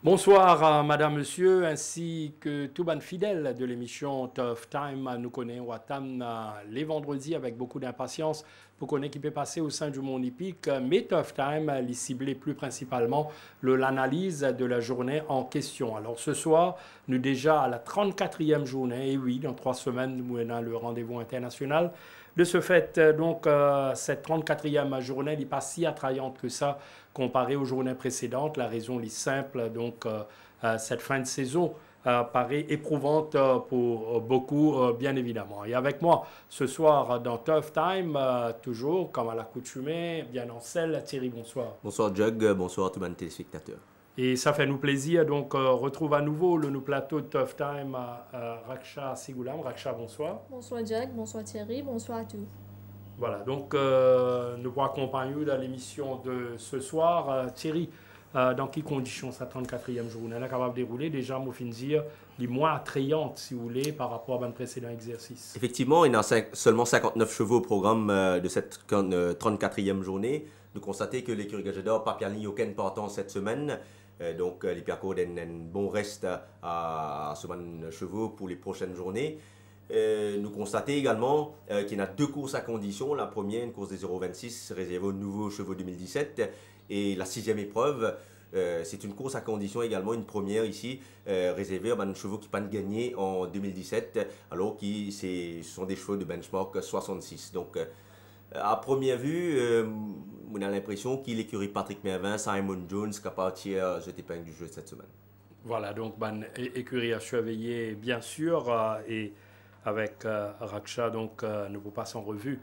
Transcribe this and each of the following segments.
Bonsoir, madame, monsieur, ainsi que tout ban fidèle de l'émission Tough Time. Nous connaissons Watam les vendredis avec beaucoup d'impatience pour connaître qui peut passer au sein du monde hippique. Mais Tough Time, les ciblé plus principalement l'analyse de la journée en question. Alors ce soir, nous déjà à la 34e journée, et oui, dans 3 semaines, nous avons le rendez-vous international. De ce fait, donc, cette 34e journée n'est pas si attrayante que ça comparée aux journées précédentes. La raison est simple, donc cette fin de saison paraît éprouvante pour beaucoup, bien évidemment. Et avec moi, ce soir, dans Tough Time, toujours, comme à l'accoutumée, bien en selle, Thierry, bonsoir. Bonsoir Jug, bonsoir tout le monde téléspectateur. Et ça fait nous plaisir, donc retrouve à nouveau le plateau de Tough Time Raksha Sigoulam. Raksha, bonsoir. Bonsoir Jack, bonsoir Thierry, bonsoir à tous. Voilà, donc nous vous accompagnons dans l'émission de ce soir. Thierry, dans quelles conditions sa 34e journée est capable de dérouler? Déjà, moi, fin de dire, les moins attrayantes, si vous voulez, par rapport à un précédent exercice. Effectivement, il y a seulement 59 chevaux au programme de cette 34e journée. Nous constatons que l'écurie Gagedor n'a pas permis aucun partant cette semaine. Donc, les Piaco donnent un bon reste à ce chevaux pour les prochaines journées. Nous constatons également qu'il y a 2 courses à condition. La première, une course des 0,26 réservée aux nouveaux chevaux 2017. Et la 6e épreuve, c'est une course à condition également, une première ici, réservée à des chevaux qui peuvent gagner en 2017, alors que ce sont des chevaux de benchmark 66. Donc, à première vue, on a l'impression qu'il l'écurie Patrick Mervin, Simon Jones, capable de tirer cette épingle du jeu cette semaine. Voilà, donc écurie à surveiller, bien sûr, et avec Raksha, donc nous vous passons en revue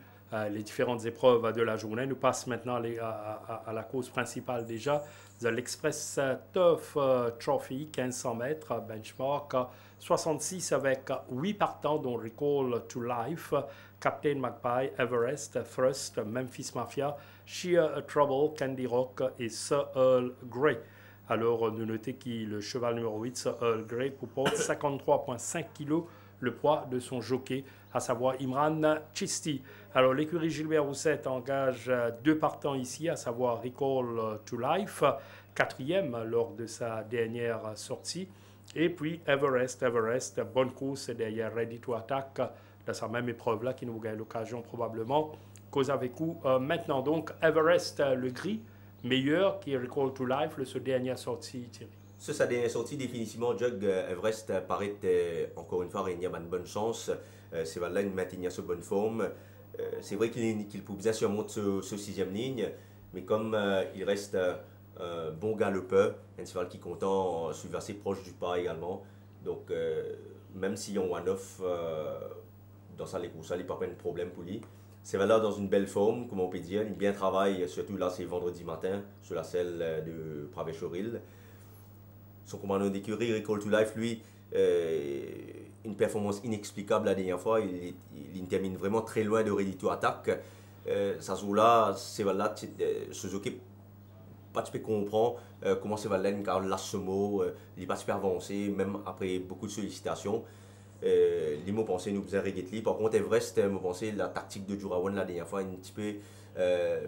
les différentes épreuves de la journée. Nous passons maintenant à la course principale déjà, de l'Express Tough Trophy, 1500 mètres, benchmark 66 avec 8 partants, dont Recall to Life, Captain Magpie, Everest, Thrust, Memphis Mafia, Sheer Trouble, Candy Rock et Sir Earl Grey. Alors, nous notons que le cheval numéro 8, Sir Earl Grey, porte 53,5 kg, le poids de son jockey, à savoir Imran Chisti. Alors, l'écurie Gilbert Rousset engage 2 partants ici, à savoir Recall to Life, 4e lors de sa dernière sortie. Et puis Everest, bonne course derrière Ready to Attack, dans sa même épreuve-là, qui nous gagne l'occasion probablement, cause avec coup. Maintenant donc, Everest, le gris, meilleur qui Recall to Life, sa dernière sortie, Thierry. Sa dernière sortie, définitivement, Jug Everest paraît encore une fois il y a une bonne chance. C'est là une maintenir sur bonne forme. C'est vrai qu'il peut bien surmonter ce 6e ligne, mais comme il reste bon galopeur, un cheval qui est content, suivre assez proche du pas également. Donc, même s'il y a un one-off dans sa course, il n'y a pas de problème pour lui. C'est là dans une belle forme, comme on peut dire. Il bien travaille, surtout là, c'est vendredi matin, sur la selle de Pravechoril. Son commandant d'écurie, Recall to Life, lui, une performance inexplicable la dernière fois. Il termine vraiment très loin de Ready to Attack. Ça joue là, c'est là, Suzuki pas de comprendre comment c'est Valène car lâche ce mot, il n'est pas super avancé, même après beaucoup de sollicitations. Les mots pensés nous faisaient regretter. Par contre, Everest, me pensais la tactique de Jurawan la dernière fois, un petit peu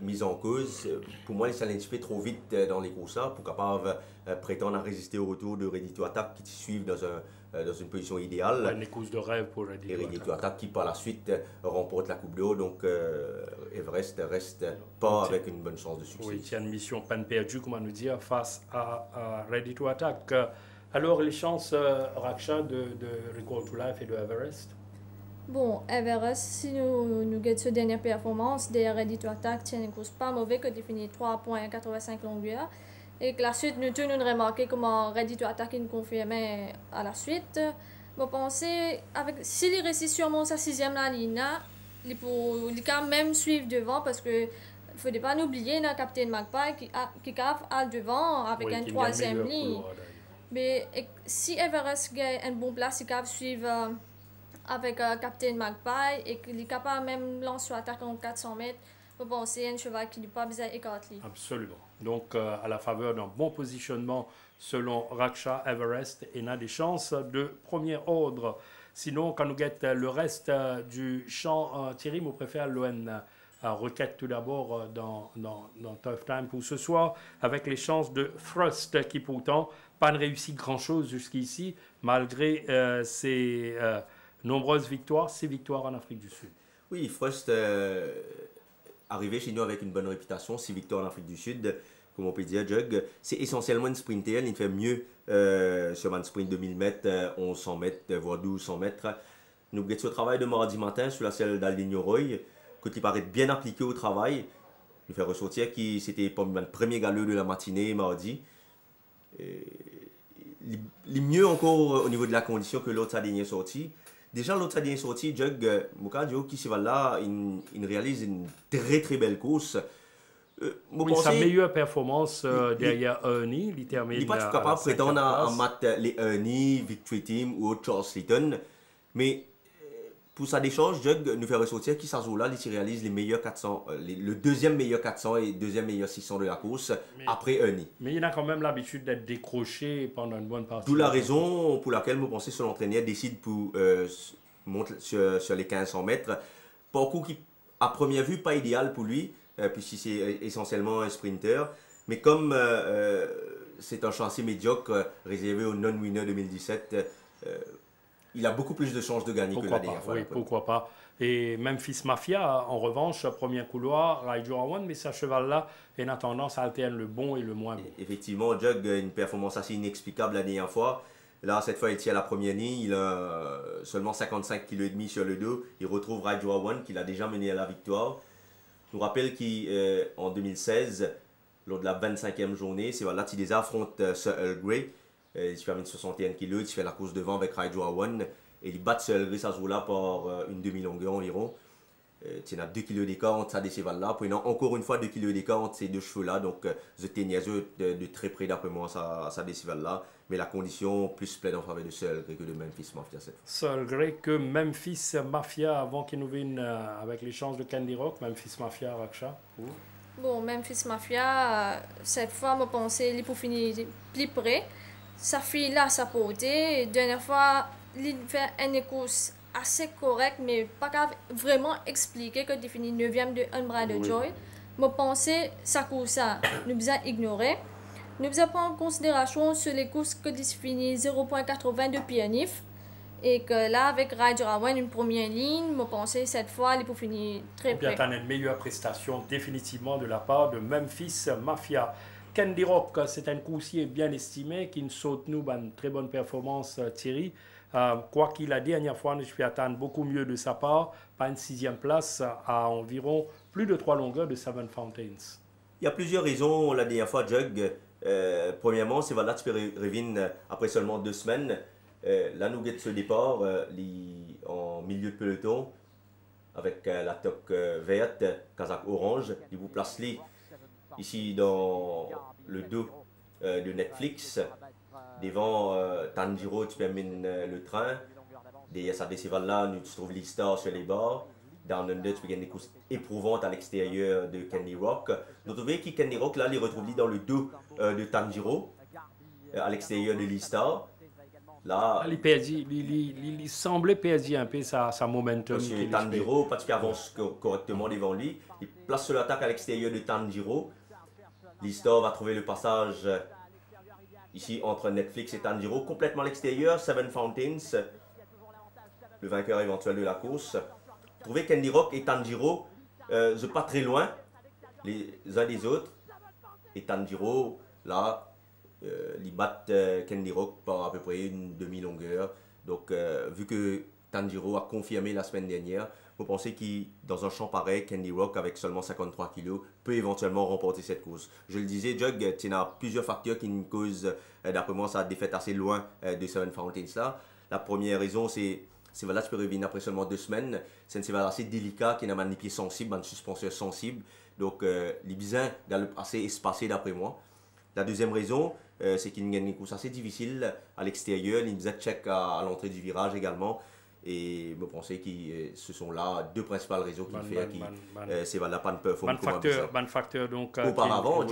mise en cause. Pour moi, il s'allait un petit peu trop vite dans les courses pour capable prétendre à résister au retour de Ready to Attack qui suivent dans une position idéale. Une course de rêve pour Ready to Attack qui par la suite remporte la Coupe de Haut. Donc Everest reste pas avec une bonne chance de succès. Oui, il y a une mission peine perdue, comment nous dire, face à Ready to Attack. Alors, les chances, Raksha, de Recall to Life et de Everest? Bon, Everest, si nous gagnons cette dernière performance, derrière Ready to Attack, tient une course pas mauvaise que définit 3,85 longueur. Et que la suite, nous avons remarqué comment Ready to Attack nous confirmait à la suite. Bon, pensez, s'il réussit sûrement sa 6e la ligne, il peut quand même suivre devant parce que il ne faut pas oublier le Captain Magpie qui cave à devant avec une 3e ligne. Mais si Everest gagne une bonne place, il peut suivre avec Captain Magpie et qu'il est capable même de lancer l'attaque en 400 mètres. Bon, c'est un cheval qui n'est pas besoin d'écarter. Absolument. Donc, à la faveur d'un bon positionnement selon Raksha, Everest, il a des chances de premier ordre. Sinon, quand nous guette le reste du champ, Thierry, nous préfère l'ON requête tout d'abord dans Tough Time pour ce soir, avec les chances de Thrust qui pourtant pas réussi grand-chose jusqu'ici, malgré ses nombreuses victoires, ses victoires en Afrique du Sud. Oui, Thrust arrivé chez nous avec une bonne réputation, 6 victoires en Afrique du Sud, comme on peut dire, Jug. C'est essentiellement une sprinter, il fait mieux sur un sprint de 1000 mètres, 1100 mètres, voire 1200 mètres. Nous avons ce travail de mardi matin sur la selle d'Aldinho Roy, quand il paraît bien appliqué au travail. Nous fait ressortir que c'était le premier galop de la matinée, mardi. Il est mieux encore au niveau de la condition que l'autre dernier sorti. Déjà, l'autre dernier sorti, Jug Mukadio, qui se va là, il réalise une très belle course. Oui, sa meilleure performance derrière Ernie, il termine. Il n'est pas capable de prétendre à mettre les Ernie, Victory Team ou Charles Litton. Mais pour sa décharge, Jug nous fait ressortir qui là, il réalise les meilleurs 400, le deuxième meilleur 400 et deuxième meilleur 600 de la course après Ernie. Mais il a quand même l'habitude d'être décroché pendant une bonne partie. D'où la raison pour laquelle vous pensez que l'entraîneur décide pour monter sur les 1500 mètres. Parcours qui, à première vue, pas idéal pour lui, puisqu'il c'est essentiellement un sprinter. Mais comme c'est un châssis médiocre réservé au non-winner 2017, il a beaucoup plus de chances de gagner que la dernière fois. Oui, pourquoi pas. Et Memphis Mafia, en revanche, premier couloir, Raiju Awan, mais ce cheval-là a tendance à alterner le bon et le moins bon. Effectivement, Jug a une performance assez inexplicable la dernière fois. Là, cette fois, il tient la première ligne. Il a seulement 55,5 kg sur le dos. Il retrouve Raiju Awan, qu'il a déjà mené à la victoire. Je nous rappelle qu'en 2016, lors de la 25e journée, c'est voilà, il affronte Sir Earl Grey. Il se termine 61 kg, il fait la course devant avec Raiju Awan et il bat Sir Earl Grey, ça se là par une demi-longueur environ. Il y a 2 kg d'écart entre ces chevaux-là. Puis encore une fois 2 kg d'écart entre ces deux chevaux-là. Donc, je tenais de très près d'après moi ça des chevaux-là. Mais la condition plus plaide en faveur de Sir Earl Grey que de Memphis Mafia cette fois. Sir Earl Grey que Memphis Mafia avant qu'il nous vienne avec les chances de Candy Rock. Memphis Mafia, Raksha. Bon, Memphis Mafia, cette fois, je pensais qu'il pour finir plus près. Sa fille là, sa portée. Dernière fois, il fait une course assez correcte, mais pas vraiment expliquer que il finit 9e de Unbridled de Joy. Je pensais que sa course, nous avons ignoré. Nous avons prendre en considération sur les courses que il finit 0.80 de PNF. Et que là, avec Raiju Awan, une première ligne, je pensais cette fois, il pour finir très près. Il y a une meilleure prestation définitivement de la part de Memphis Mafia. Candy Rock, c'est un coursier bien estimé qui nous saute nous une très bonne performance, Thierry. Quoi qu'il la dernière fois, je suis attendre beaucoup mieux de sa part, pas une 6e place à environ plus de 3 longueurs de Seven Fountains. Il y a plusieurs raisons la dernière fois, Jug. Premièrement, c'est Valat Revin après seulement 2 semaines. Là, nous guette ce départ en milieu de peloton avec la toque verte, casaque orange. Il vous place ici dans le dos de Netflix. Devant Tanjiro, tu termines le train. Derrière ça, là, nous trouvons les stars sur les bords. Down Under, tu peux gagner des courses éprouvantes à l'extérieur de Candy Rock. Nous trouvons que Candy Rock, là, les retrouve dans le dos de Tanjiro, à l'extérieur de l'E-Star. Là, il semblait perdre un peu sa momentum. Monsieur Tanjiro, parce qu'il avance correctement devant lui. Il place sur l'attaque à l'extérieur de Tanjiro. L'E-Star va trouver le passage ici entre Netflix et Tanjiro, complètement à l'extérieur. Seven Fountains, le vainqueur éventuel de la course. Trouvez Candy Rock et Tanjiro, pas très loin les uns des autres. Et Tanjiro, là, ils battent Candy Rock par à peu près une demi-longueur. Donc, vu que Tanjiro a confirmé la semaine dernière, vous pensez qu'il, dans un champ pareil, Candy Rock, avec seulement 53 kg, peut éventuellement remporter cette course. Je le disais, Jug, il y a plusieurs facteurs qui nous causent, d'après moi, sa défaite assez loin de Seven Fountains là. La première raison, c'est voilà, tu peux revenir après seulement 2 semaines. C'est un cheval assez délicat, qui n'a pas des pieds sensibles, un suspenseur sensible. Donc, les bisins assez espacés d'après moi. La deuxième raison, c'est qu'il y a une course assez difficile à l'extérieur. Les bisins check à l'entrée du virage également. Et je pense que ce sont là 2 principales raisons qui fait que c'est voilà, pas de performance. Bon facteur donc auparavant,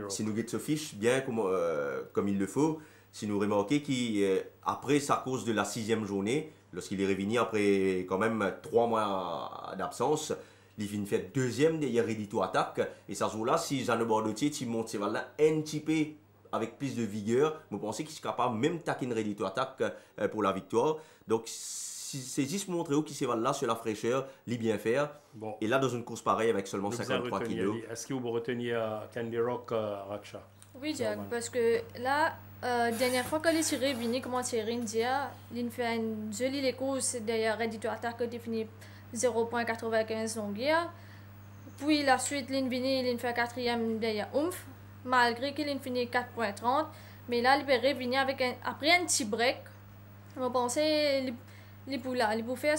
si nous guettons ce fiche bien comme il le faut, si nous remarquons qu'après sa course de la 6e journée, lorsqu'il est revenu après quand même 3 mois d'absence, il vient faire deuxième derrière Ready to Attack. Et ça joue là, si Jeanne Bordotier, tu montes ces là un petit peu avec plus de vigueur, je pense qu'il est capable même taquiner Ready to Attack pour la victoire. Donc, c'est juste montrer qui c'est là sur la fraîcheur, les bien faire. Bon. Et là, dans une course pareille avec seulement 53 kg. Est-ce que vous retenez Candy Rock, Raksha? Oui, Jack, parce que là, dernière fois que les tirés viennent commencer à dire, il fait une jolie course derrière Ready to Attack qui définit 0.95 longueur. Puis la suite, il fait quatrième derrière Oomph, malgré qu'il finit 4.30. Mais là, il peut revenir après un petit break. Je pense que il peut faire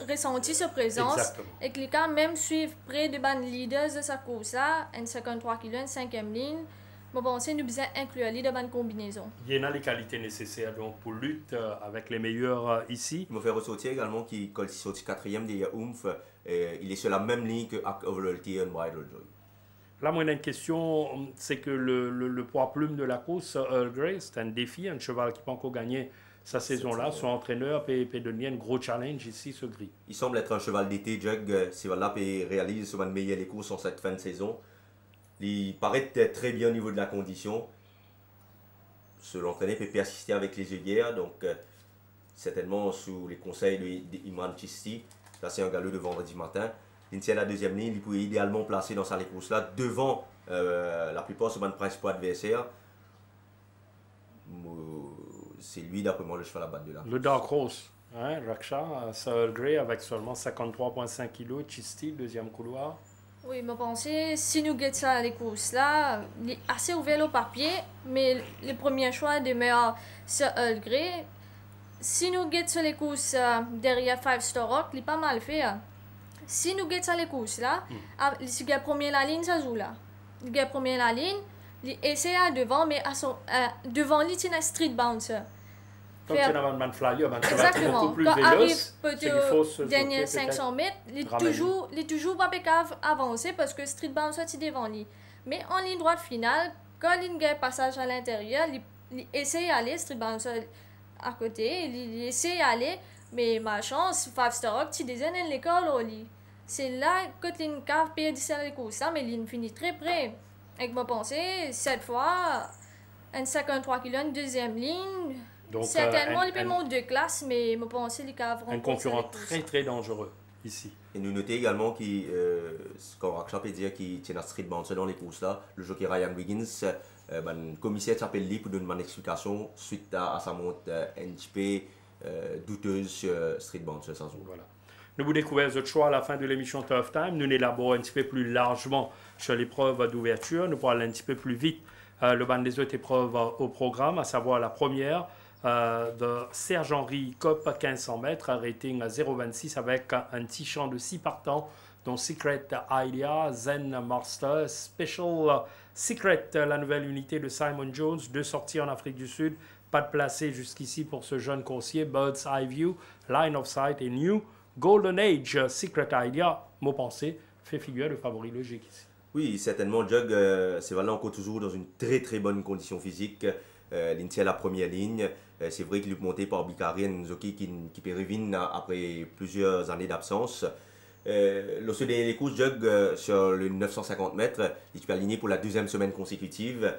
ressentir sa présence. Exactement. Et qu'il quand même suivre près de ban leaders de sa course là, un 53 kg, une 5e ligne. Je pense que nous devons inclure les dans combinaison. Il y a les qualités nécessaires donc, pour lutter avec les meilleurs ici. Il me fait ressortir également qu'il sorti 4e derrière Oomph. Il est sur la même ligne que Act of Loyalty et Bridal Joy. Là, moi, une question, c'est que le poids plume de la course, Earl Grey, c'est un défi, un cheval qui peut encore gagner sa saison-là. Son entraîneur peut donner un gros challenge ici, ce gris. Il semble être un cheval d'été, Jug. Ce cheval-là peut réaliser souvent de meilleures les courses en cette fin de saison. Il paraît très bien au niveau de la condition. L'entraîneur peut persister avec les œillères, donc certainement sous les conseils d'Imran Chisti. Là, c'est un galop de vendredi matin. Il tient la deuxième ligne, il peut idéalement placer dans sa course là devant la plupart de ses principaux adversaires. C'est lui, d'après moi, le cheval à battre de là. Le Dark Horse, hein, Raksha, Earl Grey avec seulement 53,5 kg, Chisti, deuxième couloir. Oui, je pense que si nous gagnons ça les courses là, il est assez ouvert au papier, mais le premier choix demeure sur Earl Grey. Si nous gagnons les courses derrière 5 Star Rock, il est pas mal fait. Si nous gagnons les courses là, si gagne premier la ligne, ça joue là. Il gagne premier la ligne, il essaie à devant, mais devant il tient un street bouncer. Donc, c'est un flyer, exactement. Beaucoup plus quand véloce, arrive au dernier 500 mètres, il est toujours pas capable d'avancer parce que street bouncer est devant lui. Mais en ligne droite finale, quand il gagne passage à l'intérieur, il essaie d'aller, street bouncer à côté, il essaie d'aller, mais ma chance, 5 Star Rock, tu désignes l'école au lit. C'est là que il cave perdre les courses, mais il finit très près. Et je pense, cette fois, un 53 kg, une deuxième ligne. Donc, certainement, il peut monter de classe, mais je pense qu'il y a un concurrent très très dangereux ici. Et nous notons également quand Raksha peut dire qu'il tient un street bouncer dans les courses là, le jockey Ryan Wiggins, le commissaire s'appelle lui pour donner une explication suite à sa monte NHP douteuse sur street bouncer sans doute. Voilà. Nous vous découvrez votre choix à la fin de l'émission Tough Time. Nous élaborons un petit peu plus largement sur l'épreuve d'ouverture. Nous pourrons aller un petit peu plus vite le banc des autres épreuves au programme, à savoir la première. De Serge-Henri Cop 1500 mètres, rating à 0,26 avec un petit champ de 6 partants, dont Secret Idea, Zen Master, Special Secret, la nouvelle unité de Simon Jones, 2 sorties en Afrique du Sud, pas de placé jusqu'ici pour ce jeune coursier, Bird's Eye View, Line of Sight et New, Golden Age, Secret Idea, mot pensé, fait figure de favori logique ici. Oui, certainement, Jug, c'est là encore toujours dans une très très bonne condition physique. L'Intia la première ligne. C'est vrai qu'il est monté par Bikari, un jockey qui peut revenir après plusieurs années d'absence. Lorsque les courses Jug sur le 950 mètres, il est aligné pour la deuxième semaine consécutive.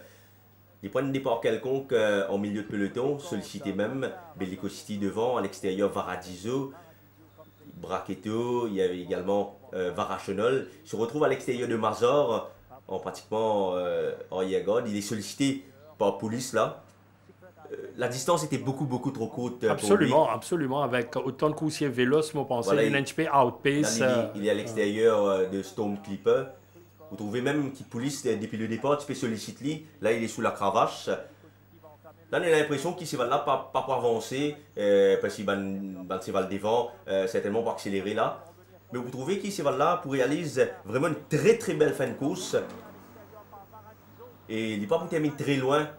Il prend un départ quelconque en milieu de peloton, sollicité même. Bellico City devant, à l'extérieur Varadizo, Braquetto, il y avait également Varachenol. Il se retrouve à l'extérieur de Mazor, en pratiquement en Yagod. Il est sollicité par police là. La distance était beaucoup trop courte. Absolument, absolument. Avec autant de coursiers véloces, moi, pensais, voilà, une NHP outpace. Il est à l'extérieur de Storm Clipper. Vous trouvez même qu'il police depuis le départ, tu peux solliciter lui. Là, il est sous la cravache. Là, on a l'impression qu'il ne va là pas pour avancer, parce qu'il va devant, certainement pour accélérer là. Mais vous trouvez qu'il va là pour réaliser vraiment une très belle fin de course. Et il n'est pas pour terminer très loin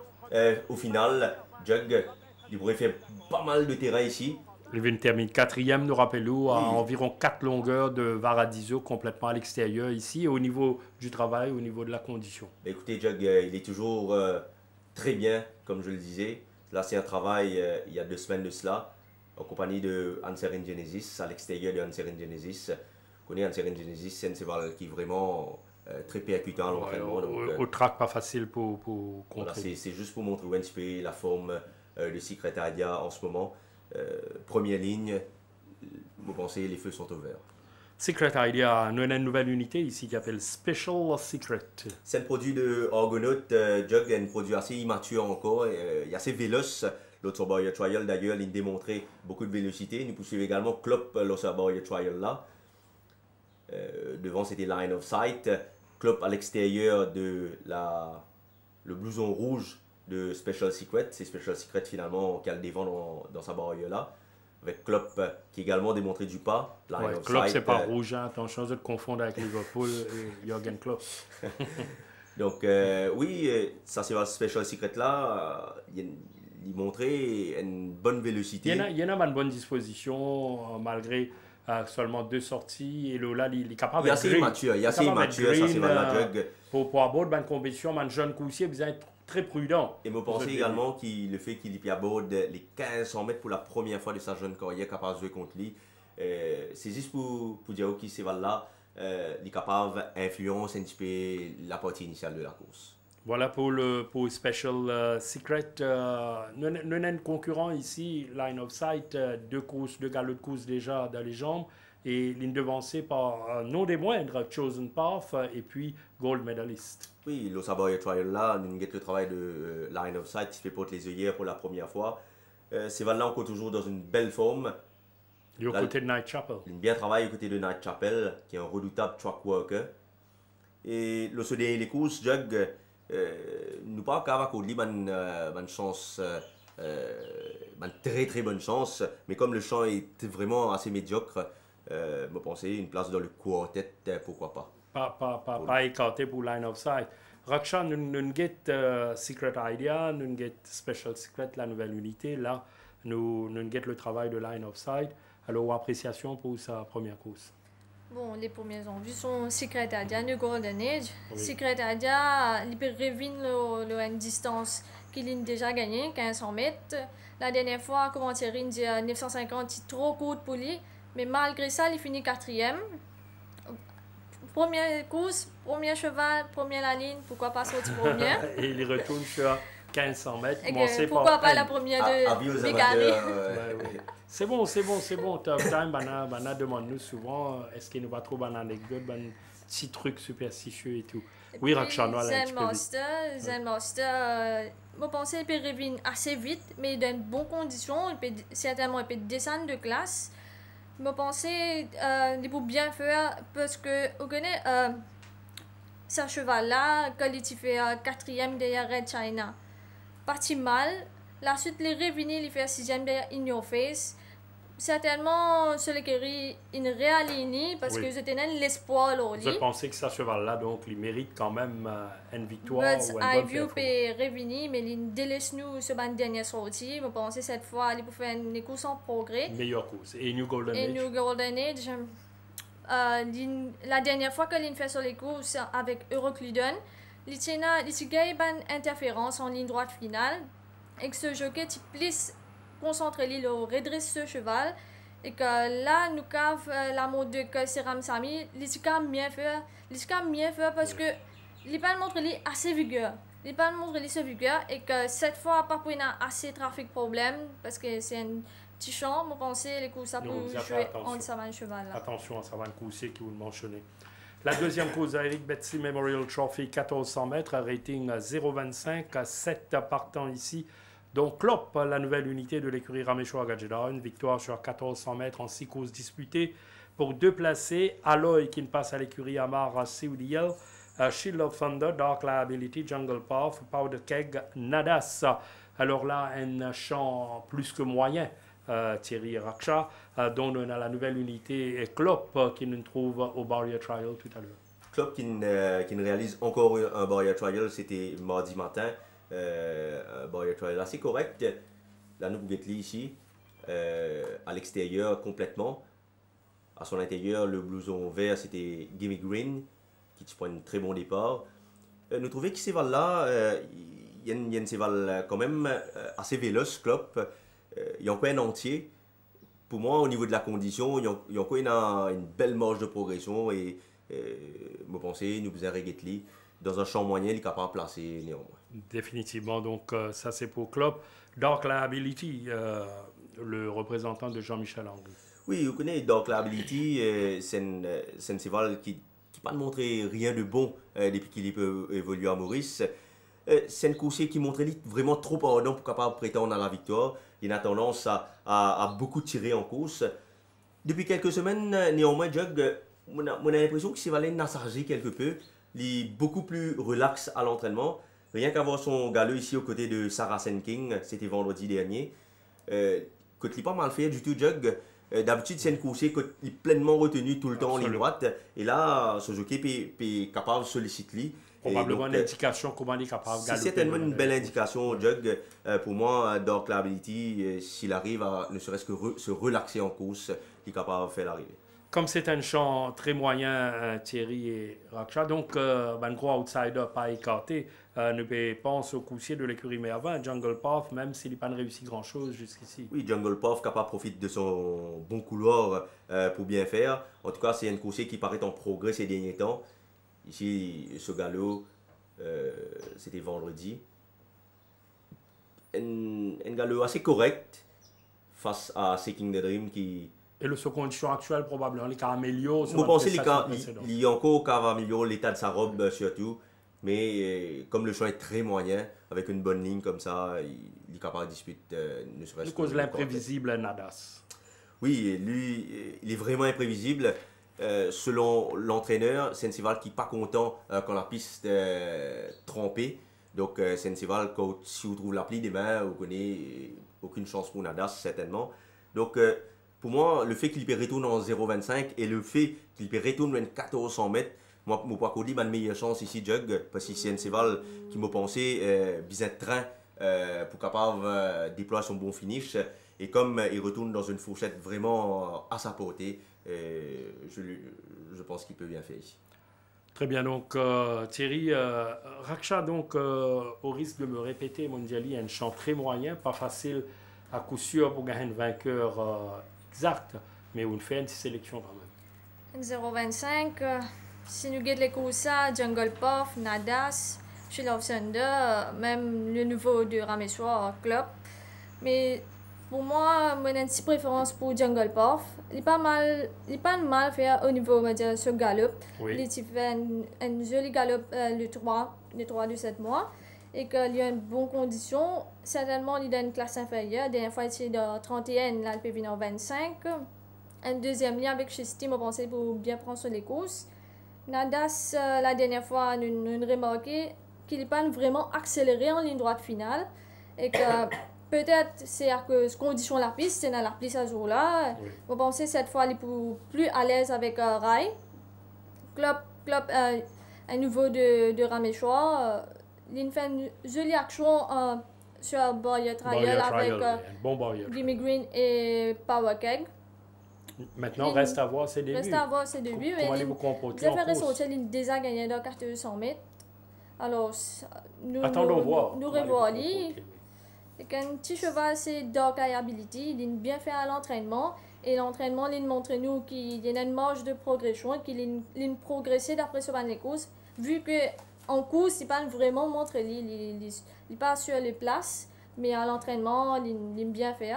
au final. Jug, il pourrait faire pas mal de terrain ici. Il termine 4e, nous rappelons, à environ 4 longueurs de Varadizo, complètement à l'extérieur ici, au niveau du travail, au niveau de la condition. Écoutez, Jug, il est toujours très bien, comme je le disais. Là, c'est un travail il y a 2 semaines de cela, en compagnie de Anserin Genesis, à l'extérieur de Anserin Genesis, connaît un Seren Genesis, c'est un cheval qui est vraiment très percutant à l'entraînement. Au track, pas facile pour voilà, contrer. c'est juste pour montrer un petit peu la forme de Secret Idea en ce moment. Première ligne, vous pensez, les feux sont ouverts. Secret Idea, nous avons une nouvelle unité ici qui s'appelle Special Secret. C'est un produit de Argonaut, Jug, un produit assez immature encore, il est assez véloce. L'autre Barrier Trial d'ailleurs, il démontrait beaucoup de vélocité. Nous poursuivons également Klopp, l'autre Barrier Trial là. Devant c'était Line of Sight. Klopp à l'extérieur de le blouson rouge de Special Secret. C'est Special Secret finalement qui a le devant dans sa barrière là. Avec Klopp qui également démontré du pas. Ouais, Klopp c'est pas rouge, hein. Attention de te confondre avec Liverpool et Jürgen Klopp. Donc oui, ça c'est le Special Secret là. Il montrait une bonne vélocité. Il y en a une bonne disposition malgré seulement 2 sorties. Et là, il est capable d'être immature. Il est assez immature, ça c'est la Jug. Pour aborder une compétition, un jeune coursier, vous êtes très prudent. Et me pensez également que le fait qu'il ait abordé les 1500 mètres pour la première fois de sa jeune carrière, capable de jouer contre lui, c'est juste pour dire que ce cheval-là, il est capable d'influencer un petit peu la partie initiale de la course. Voilà pour Special Secret. Nous avons un concurrent ici, Line of Sight, 2 galops de course déjà dans les jambes. Et l'une devancée par non des moindres, Chosen Path et puis Gold Medalist. Oui, le Barrier Trial là, nous avons le travail de Line of Sight qui fait porte les œillères pour la première fois. Ces là encore toujours dans une belle forme. Du côté de Night Chapel. Il a bien travaillé au côté de Night Chapel, qui est un redoutable track worker. Et le dernier les courses, Jug, nous pas qu'à une chance, une très très bonne chance, mais comme le champ est vraiment assez médiocre, je pensais une place dans le quartet, pourquoi pas. Pas écarté pour Line of Sight. Raksha, nous avons Secret Idea, nous avons Special Secret, la nouvelle unité. Là, nous avons le travail de Line of Sight. Alors, appréciation pour sa première course. Bon, les premières ont vu son Secret Idea de Golden Age. Oui. Secret Idea, il peut revenir une distance qu'il a déjà gagné, 1500 mètres. La dernière fois, comment Thierry dit 950, c'est trop court pour lui. Mais malgré ça, il finit 4e. Première course, premier cheval, première ligne, pourquoi pas sortir première. Et il retourne sur 1500 mètres. Pourquoi pas la première de Bégaré. C'est bon. Top Time, on demande nous souvent, est-ce qu'il nous va trouver une anecdote, un petit truc superstitieux et tout. Oui, Raksha, Zen Master, je pense qu'il peut revenir assez vite, mais dans de bonnes conditions. Certainement, il peut descendre de classe. Je pense qu'il peut bien faire parce que, vous connaissez, ce cheval-là, quand il fait 4e derrière Red China, parti mal. La suite, il est revenu, il fait 6e derrière In Your Face. Certainement, celui qui est une réaligné parce que c'était l'espoir. Je pensais que ce cheval-là, donc, il mérite quand même une victoire. Ou une bonne performance. Peut revenir, mais il délaisse nous sur la dernière sortie. Je pense que cette fois, il peut faire une course en progrès. Meilleure course. Et New Golden Age. New Golden Age. La dernière fois qu'il fait sur les courses avec Euroclidon, il a une interférence en ligne droite finale. Et que ce jockey, il plus concentrer lui, redresse ce cheval. Et que là, nous avons la mode de Seram Sami, il a mieux fait parce que il n'a pas montré assez vigueur. Il n'a pas montré ce vigueur et que cette fois, pas pour assez de trafic problème parce que c'est un petit champ, je pense que les coups ça peut jouer en savane cheval. Là. Attention à savane coursier qui vous le mentionnez. La deuxième course d'Eric Betsy Memorial Trophy, 1400 mètres, rating 0,25, 7 partants ici. Donc Klopp, la nouvelle unité de l'écurie Ramechoa Gajeda, une victoire sur 1400 mètres en 6 courses disputées pour 2 placés. Aloy qui ne passe à l'écurie Amar Seudiel, Shield of Thunder, Dark Liability, Jungle Path, Powder Keg, Nadas. Alors là, un champ plus que moyen. Thierry Raksha, dont on a la nouvelle unité et Klopp qui nous trouve au Barrier Trial tout à l'heure. Klopp qui ne réalise encore un Barrier Trial, c'était mardi matin. Un Barrier Trial assez correct. La Noob Gately ici, à l'extérieur complètement. À son intérieur, le blouson vert c'était Gimme Green qui prend un très bon départ. Nous trouvons que ces là il y a une cheval quand même assez véloce, Klopp. Il y a encore un entier. pour moi, au niveau de la condition, il y a encore une belle marge de progression et je pense nous faisons Regetli dans un champ moyen, il est capable de placer néanmoins. Définitivement, donc ça c'est pour Klopp. Dark Liability, le représentant de Jean-Michel Anglais. Oui, vous connaissez Dark Liability, c'est un cheval qui n'a pas montré rien de bon depuis qu'il peut évoluer à Maurice. C'est un coursier qui montrait vraiment trop ardent pour capable prétendre à la victoire. Il a tendance à beaucoup tirer en course. Depuis quelques semaines, néanmoins, Jug, on a l'impression que Cheval a chargé quelque peu. Il est beaucoup plus relax à l'entraînement. Rien qu'à voir son galop ici aux côtés de Saracen King, c'était vendredi dernier. Quand il n'est pas mal fait du tout, Jug. D'habitude, c'est un coursier qui est pleinement retenu tout le temps en ligne droite. Et là, ce jockey est capable de solliciter. Probablement une indication comment il est capable de galoper. C'est certainement une belle indication, Jug. Pour moi, Dark Liability, s'il arrive à ne serait-ce que se relaxer en course, il est capable de faire l'arrivée. Comme c'est un champ très moyen, Thierry et Raksha, donc un gros outsider pas écarté, ne pense au coursier de l'écurie Mervin, Jungle Path, même s'il n'a pas réussi grand-chose jusqu'ici. Oui, Jungle Path capable profite de son bon couloir pour bien faire. En tout cas, c'est un coursier qui paraît en progrès ces derniers temps. Ici, ce galop, c'était vendredi. Un galop assez correct face à Seeking the Dream qui... Et le condition actuelle, probablement, les Caramelio... Vous pensez qu'il y a encore Caramelio, l'état de sa robe surtout. Mais comme le champ est très moyen, avec une bonne ligne comme ça, il est capable de disputer ne serait-ce que... cause de l'imprévisible Nadas. Oui, lui, il est vraiment imprévisible. Selon l'entraîneur, c'est un cheval qui n'est pas content quand la piste est trempée. Donc c'est un cheval que si vous trouvez l'appli demain, vous connaissez aucune chance pour Nadas, certainement. Donc pour moi, le fait qu'il peut retourner en 0,25 et le fait qu'il peut retourner en 1400 mètres, moi, je pense qu'il a une meilleure chance ici, Jug, parce que c'est un cheval qui m'a pensé bien train pour capable déployer son bon finish. Et comme il retourne dans une fourchette vraiment à sa portée, je pense qu'il peut bien faire ici. Très bien, donc Thierry, Raksha, donc au risque de me répéter, Mondiali a un champ très moyen, pas facile à coup sûr pour gagner un vainqueur exact, mais on fait une sélection quand même. 0,25, si nous guettons les courses, Jungle Puff, Nadas, She Love Thunder, même le nouveau de Ramesoir, Club. Mais pour moi, j'ai une petite préférence pour Jungle Puff. Il n'est pas mal fait au niveau de ce galop. Oui. Il fait un joli galop le 3 de 7 mois. Et qu'il y a une bonne condition. Certainement, il a une classe inférieure. La dernière fois, il était de 31, là, il peut venir en 25. Un deuxième lien avec Chesty, m'a pensé pour bien prendre sur les courses. Nadas, la dernière fois, nous avons remarqué qu'il n'est pas vraiment accéléré en ligne droite finale. Et que peut-être c'est à cause de condition de la piste, c'est dans la piste à ce jour-là. Oui. Je pense que cette fois, il est plus à l'aise avec Rai. Club un nouveau de Ramechois. Il fait une jolie action sur Barrier Trial avec Gimme Green et Power Keg. Maintenant, reste à voir ses débuts. Reste à voir ses débuts. Comment allez-vous comporter en course? Il a déjà gagné dans 400 mètres. Alors, attendons voir. Nous revoilà. Et un petit cheval, c'est Dark Liability. Il est bien fait à l'entraînement. Et l'entraînement, il montre nous qu'il y a une marge de progression, qu'il est progressé d'après ce les courses. Vu qu'en course, il ne pas vraiment montré, il n'est pas sur les places, mais à l'entraînement, il est bien fait.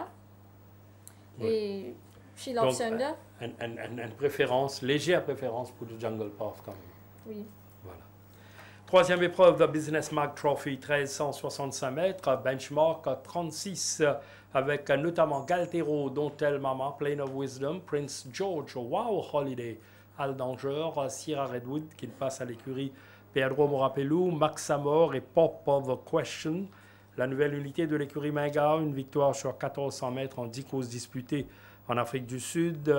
Oui. Et She Love Thunder. Une préférence, légère préférence pour le Jungle Path quand même. Oui. Voilà. Troisième épreuve de Business Mag Trophy, 1365 mètres, benchmark 36, avec notamment Galtero, Dontel Mama, Plane of Wisdom, Prince George, Wow Holiday, Al Danger, Sierra Redwood, qui passe à l'écurie Pedro Morapelou, Max Amor et Pop of the Question. La nouvelle unité de l'écurie Minga, une victoire sur 1400 mètres en 10 courses disputées en Afrique du Sud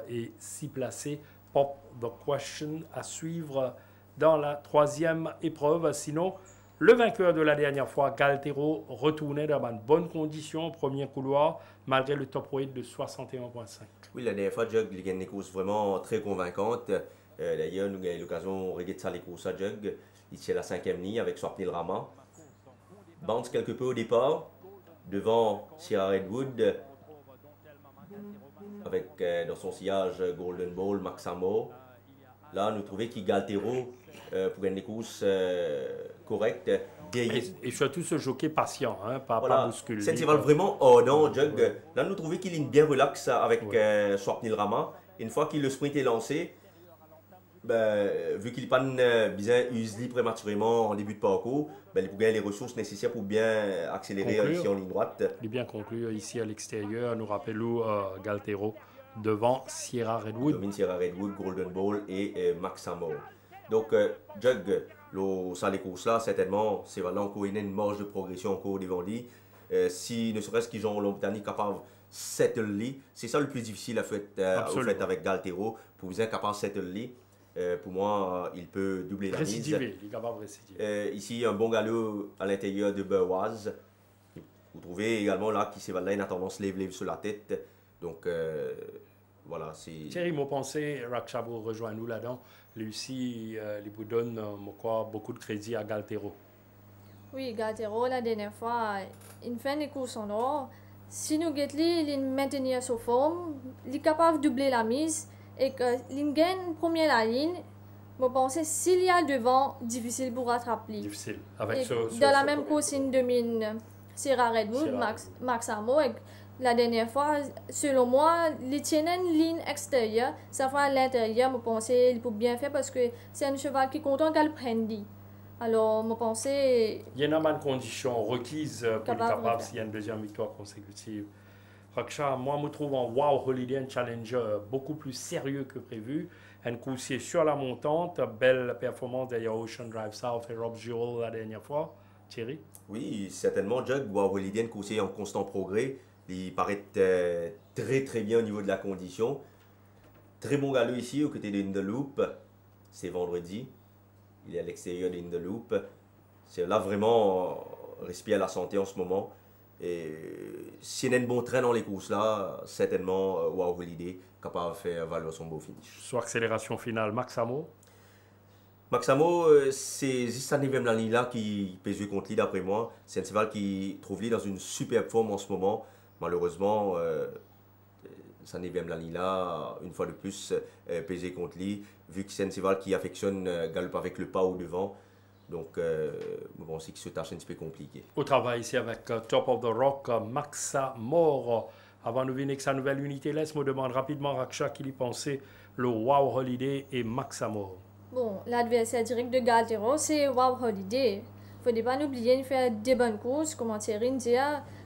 et 6 placés. Pop the Question à suivre dans la troisième épreuve. Sinon, le vainqueur de la dernière fois, Galtero, retournait dans de bonnes conditions au premier couloir, malgré le top weight de 61,5. Oui, la dernière fois, Jug, il gagne des courses vraiment très convaincantes. D'ailleurs, nous avons eu l'occasion de regarder ça, les courses à Jug. Il tient la 5e ligne avec Swapnil Rama. Bounce quelque peu au départ, devant Sierra Redwood. avec dans son sillage Golden Ball, Maxamo. Là, nous trouvons qu'il Galtero pour une course correcte. Et surtout ce jockey patient, hein, pas bousculé. C'est vraiment non, Jug. Ouais. Là, nous trouvons qu'il est bien relax avec Swapnil Rama. Une fois que le sprint est lancé, vu qu'il n'est pas bien usé prématurément en début de parcours, il peut gagner les ressources nécessaires pour bien accélérer ici en ligne droite. Il est bien conclu ici à l'extérieur. Nous rappelons Galtero devant Sierra Redwood. Domine Sierra Redwood, Golden Ball et Maxamo. Donc, Jug, ça, les courses-là, certainement, c'est vraiment encore une marge de progression encore devant lui. Si ne serait-ce qu'ils ont l'Ombritanie capable de settle, c'est ça le plus difficile à faire avec Galtero. Pour bien capable de settle, pour moi, il peut doubler la mise. Il est capable de récidiver. Ici, un bon galop à l'intérieur de Burwaz. Vous trouvez également là qui s'est une tendance lève sur la tête. Donc, voilà, c'est... Thierry, moi, pensé, Rakshabo rejoint nous là-dedans. Lucie, il vous donne beaucoup de crédit à Galtero. Oui, Galtero, la dernière fois, il fait des courses en or. Si nous gagnons, il maintient sa forme, il est capable de doubler la mise et qu'il gagne première la ligne. Je pense que s'il y a devant, difficile pour rattraper. Difficile. Avec dans la même course, il domine Sierra Redwood, Maxamo. La dernière fois, selon moi, il tient une ligne extérieure. Ça fait à l'intérieur, je pense qu'il peut bien faire parce que c'est un cheval qui est content qu'elle prenne. Alors, je pense... Il y a une condition requise pour être capable s'il y a une deuxième victoire consécutive. Raksha, moi, je trouve un Wow Holiday un challenger beaucoup plus sérieux que prévu. Un coursier sur la montante, belle performance derrière Ocean Drive South et Rob Jewell la dernière fois. Thierry? Oui, certainement, Jug. Wow Holiday, un coursier en constant progrès. Il paraît très très bien au niveau de la condition. Très bon galop ici au côté de In The Loop. C'est vendredi. Il est à l'extérieur de In The Loop. C'est là vraiment respire à la santé en ce moment. Et s'il y a un bon train dans les courses là, certainement Wow Holiday capable de faire valoir son beau finish. Sur accélération finale, Maxamo? Maxamo, c'est juste sa 9e ligne là qui pèse contre lui d'après moi. C'est un cheval qui trouve lui dans une superbe forme en ce moment. Malheureusement, sa 9e ligne là, une fois de plus, pesé contre lui, vu que c'est un cheval qui affectionne galope avec le pas au devant. Donc, bon, c'est que ce tâche un petit peu compliqué. Au travail ici avec Top of the Rock, Maxamo. Avant de venir avec sa nouvelle unité, laisse-moi demander rapidement Raksha qu'il y pensait le Wow Holiday et Maxamo. Bon, l'adversaire direct de Galtero, c'est Wow Holiday. Il ne faut pas oublier, il fait des bonnes courses, comme Thierry dit.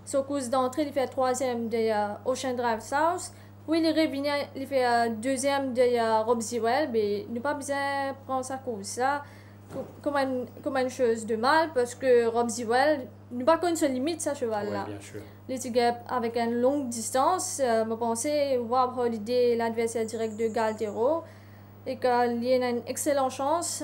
Sa course d'entrée, il fait 3e de Ocean Drive South. Puis il revient, il fait 2e de Rob Jewell. Mais il n'a pas besoin de prendre sa course là comme une chose de mal, parce que Rob Jewell n'a pas connu sa limite, ce cheval-là. Oui, bien sûr. Les tigres avec une longue distance, je pensais Wow Holiday, l'adversaire direct de Galtero. Et qu'il y a une excellente chance.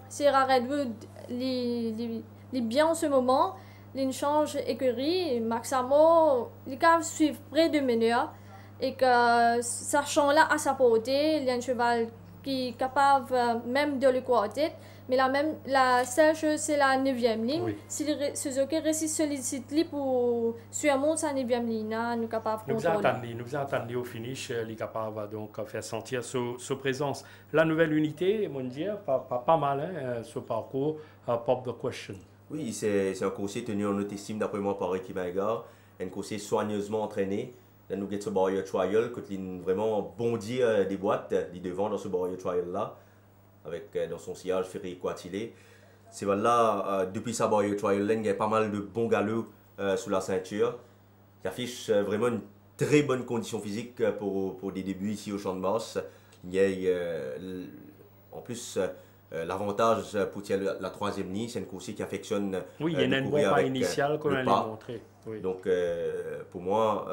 Sierra Redwood il est bien en ce moment. Il change écurie. Maxamo, il peut suivre près de meneur. Et que sachant là à sa portée, il y a un cheval qui est capable même de le quartet. Mais la seule chose, c'est la 9e ligne. Oui. Si Suzuki réussit sollicite pour surmonter sa 9e ligne, nous sommes capables de contrôler. Nous attendons au finish, il est capable donc faire sentir sa présence. La nouvelle unité, mon Dieu, pas mal, hein, ce parcours, Pop the Question. Oui, c'est un coursier tenu en haute estime d'après moi par Ricky Maillard. Un coursier soigneusement entraîné. Là, nous avons ce barrier trial, quand il vraiment bondi des boîtes, il devant dans ce barrier trial là. Avec dans son sillage Ferry Quatilé. C'est là, depuis sa barrier trial, il y a pas mal de bons galops sous la ceinture. Il affiche vraiment une très bonne condition physique pour des débuts ici au Champ de Basse. Il y a en plus l'avantage pour la 3e ligne, c'est une coursier qui affectionne. Oui, il y a une bonne pas initiale qu'on allait montrer. Oui. Donc pour moi,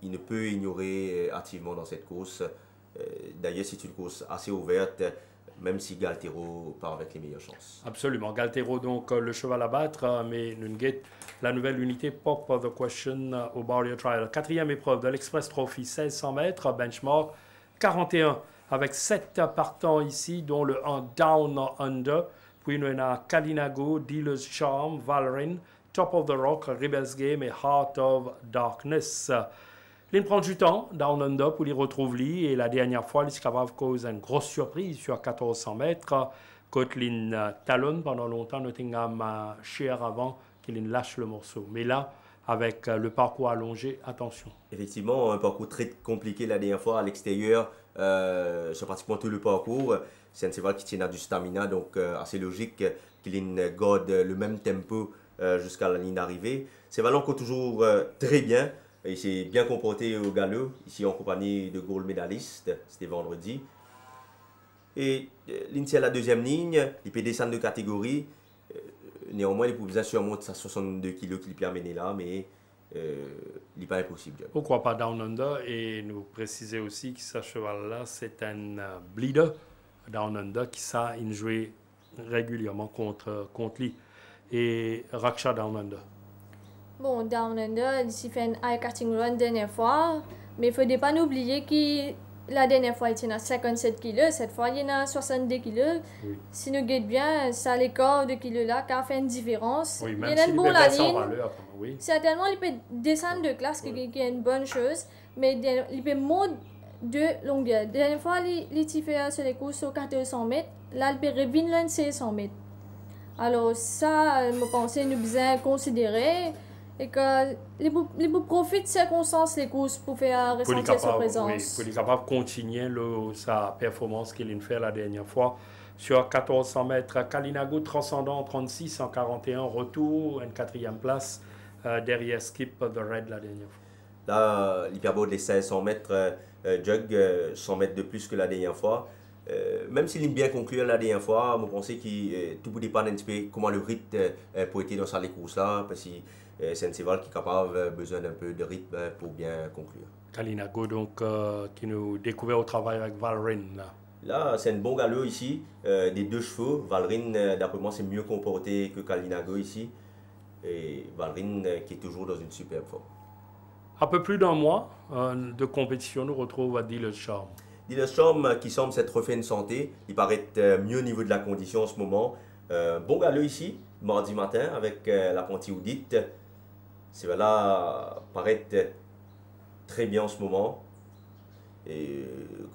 il ne peut ignorer activement dans cette course. D'ailleurs, c'est une course assez ouverte. Même si Galtero part avec les meilleures chances. Absolument. Galtero, donc, le cheval à battre, mais Nunget, la nouvelle unité Pop of the Question au Barrier Trial. 4e épreuve de l'Express Trophy, 1600 mètres, benchmark 41, avec 7 partants ici, dont le 1 Down Under. Puis nous avons Kalinago, Dealer's Charm, Valorine, Top of the Rock, Rebels Game et Heart of Darkness. Il prend du temps, Down Under, pour les retrouver. Et la dernière fois, il est capable de causer une grosse surprise sur 1400 mètres. Kotlin talonne pendant longtemps, Nottingham cher avant qu'il lâche le morceau. Mais là, avec le parcours allongé, attention. Effectivement, un parcours très compliqué la dernière fois à l'extérieur, sur pratiquement tout le parcours. C'est un cheval qui tient à du stamina, donc assez logique qu'il garde le même tempo jusqu'à la ligne d'arrivée. C'est Valon qui toujours très bien. Il s'est bien comporté au galop, ici en compagnie de gold médaliste, c'était vendredi. Et l'Inti à la deuxième ligne, il peut descendre de catégorie. Néanmoins, il pouvait surmonter sa 62 kg qu'il peut amener là, mais il n'est pas impossible. Pourquoi pas Down Under? Et nous préciser aussi que ce cheval-là, c'est un bleeder Down Under qui ça joué régulièrement contre lui. Et Raksha Down Under. Bon, Down Under, il s'est fait un high cutting run la dernière fois, mais il ne faut pas oublier que la dernière fois, il était à 57 kg, cette fois, il est à 62 kg. Oui. Si nous guettons bien, ça l'écart de kilos là qui a fait une différence. Oui, même il peut descendre en valeur. Oui. Certainement, il peut descendre de classe, qui est une bonne chose, mais il peut monter de longueur. La dernière fois, il a fait sur les courses sur 1400 mètres, là, il peut revenir à 600 mètres. Alors, ça, je pense que nous devons considérer. Et que les profitent de circonstances les courses pour faire ressentir sa présence. Oui, pour être capable de continuer sa performance qu'il a fait la dernière fois. Sur 1400 mètres, Kalinago transcendant 36 en 41, retour, une quatrième place derrière Skip The Red la dernière fois. Là, l'hyperbole des 1600 mètres, Jug 100 mètres de plus que la dernière fois. Même s'il aime bien conclure la dernière fois, je pense que tout dépend un petit peu comment le rythme peut être dans cette course-là. Parce que c'est un cheval qui est capable, besoin d'un peu de rythme pour bien conclure. Kalinago, donc, qui nous découvert au travail avec Valrin. Là, c'est un bon galop ici, des deux chevaux. Valrin, d'après moi, c'est mieux comporté que Kalinago ici. Et Valrin qui est toujours dans une superbe forme. Un peu plus d'un mois de compétition, nous retrouvons à Dealer Charm. Dealer Charm qui semble s'être refait une santé. Il paraît mieux au niveau de la condition en ce moment. Bon galop ici, mardi matin, avec l'apprenti Oudite. C'est là paraît très bien en ce moment. Et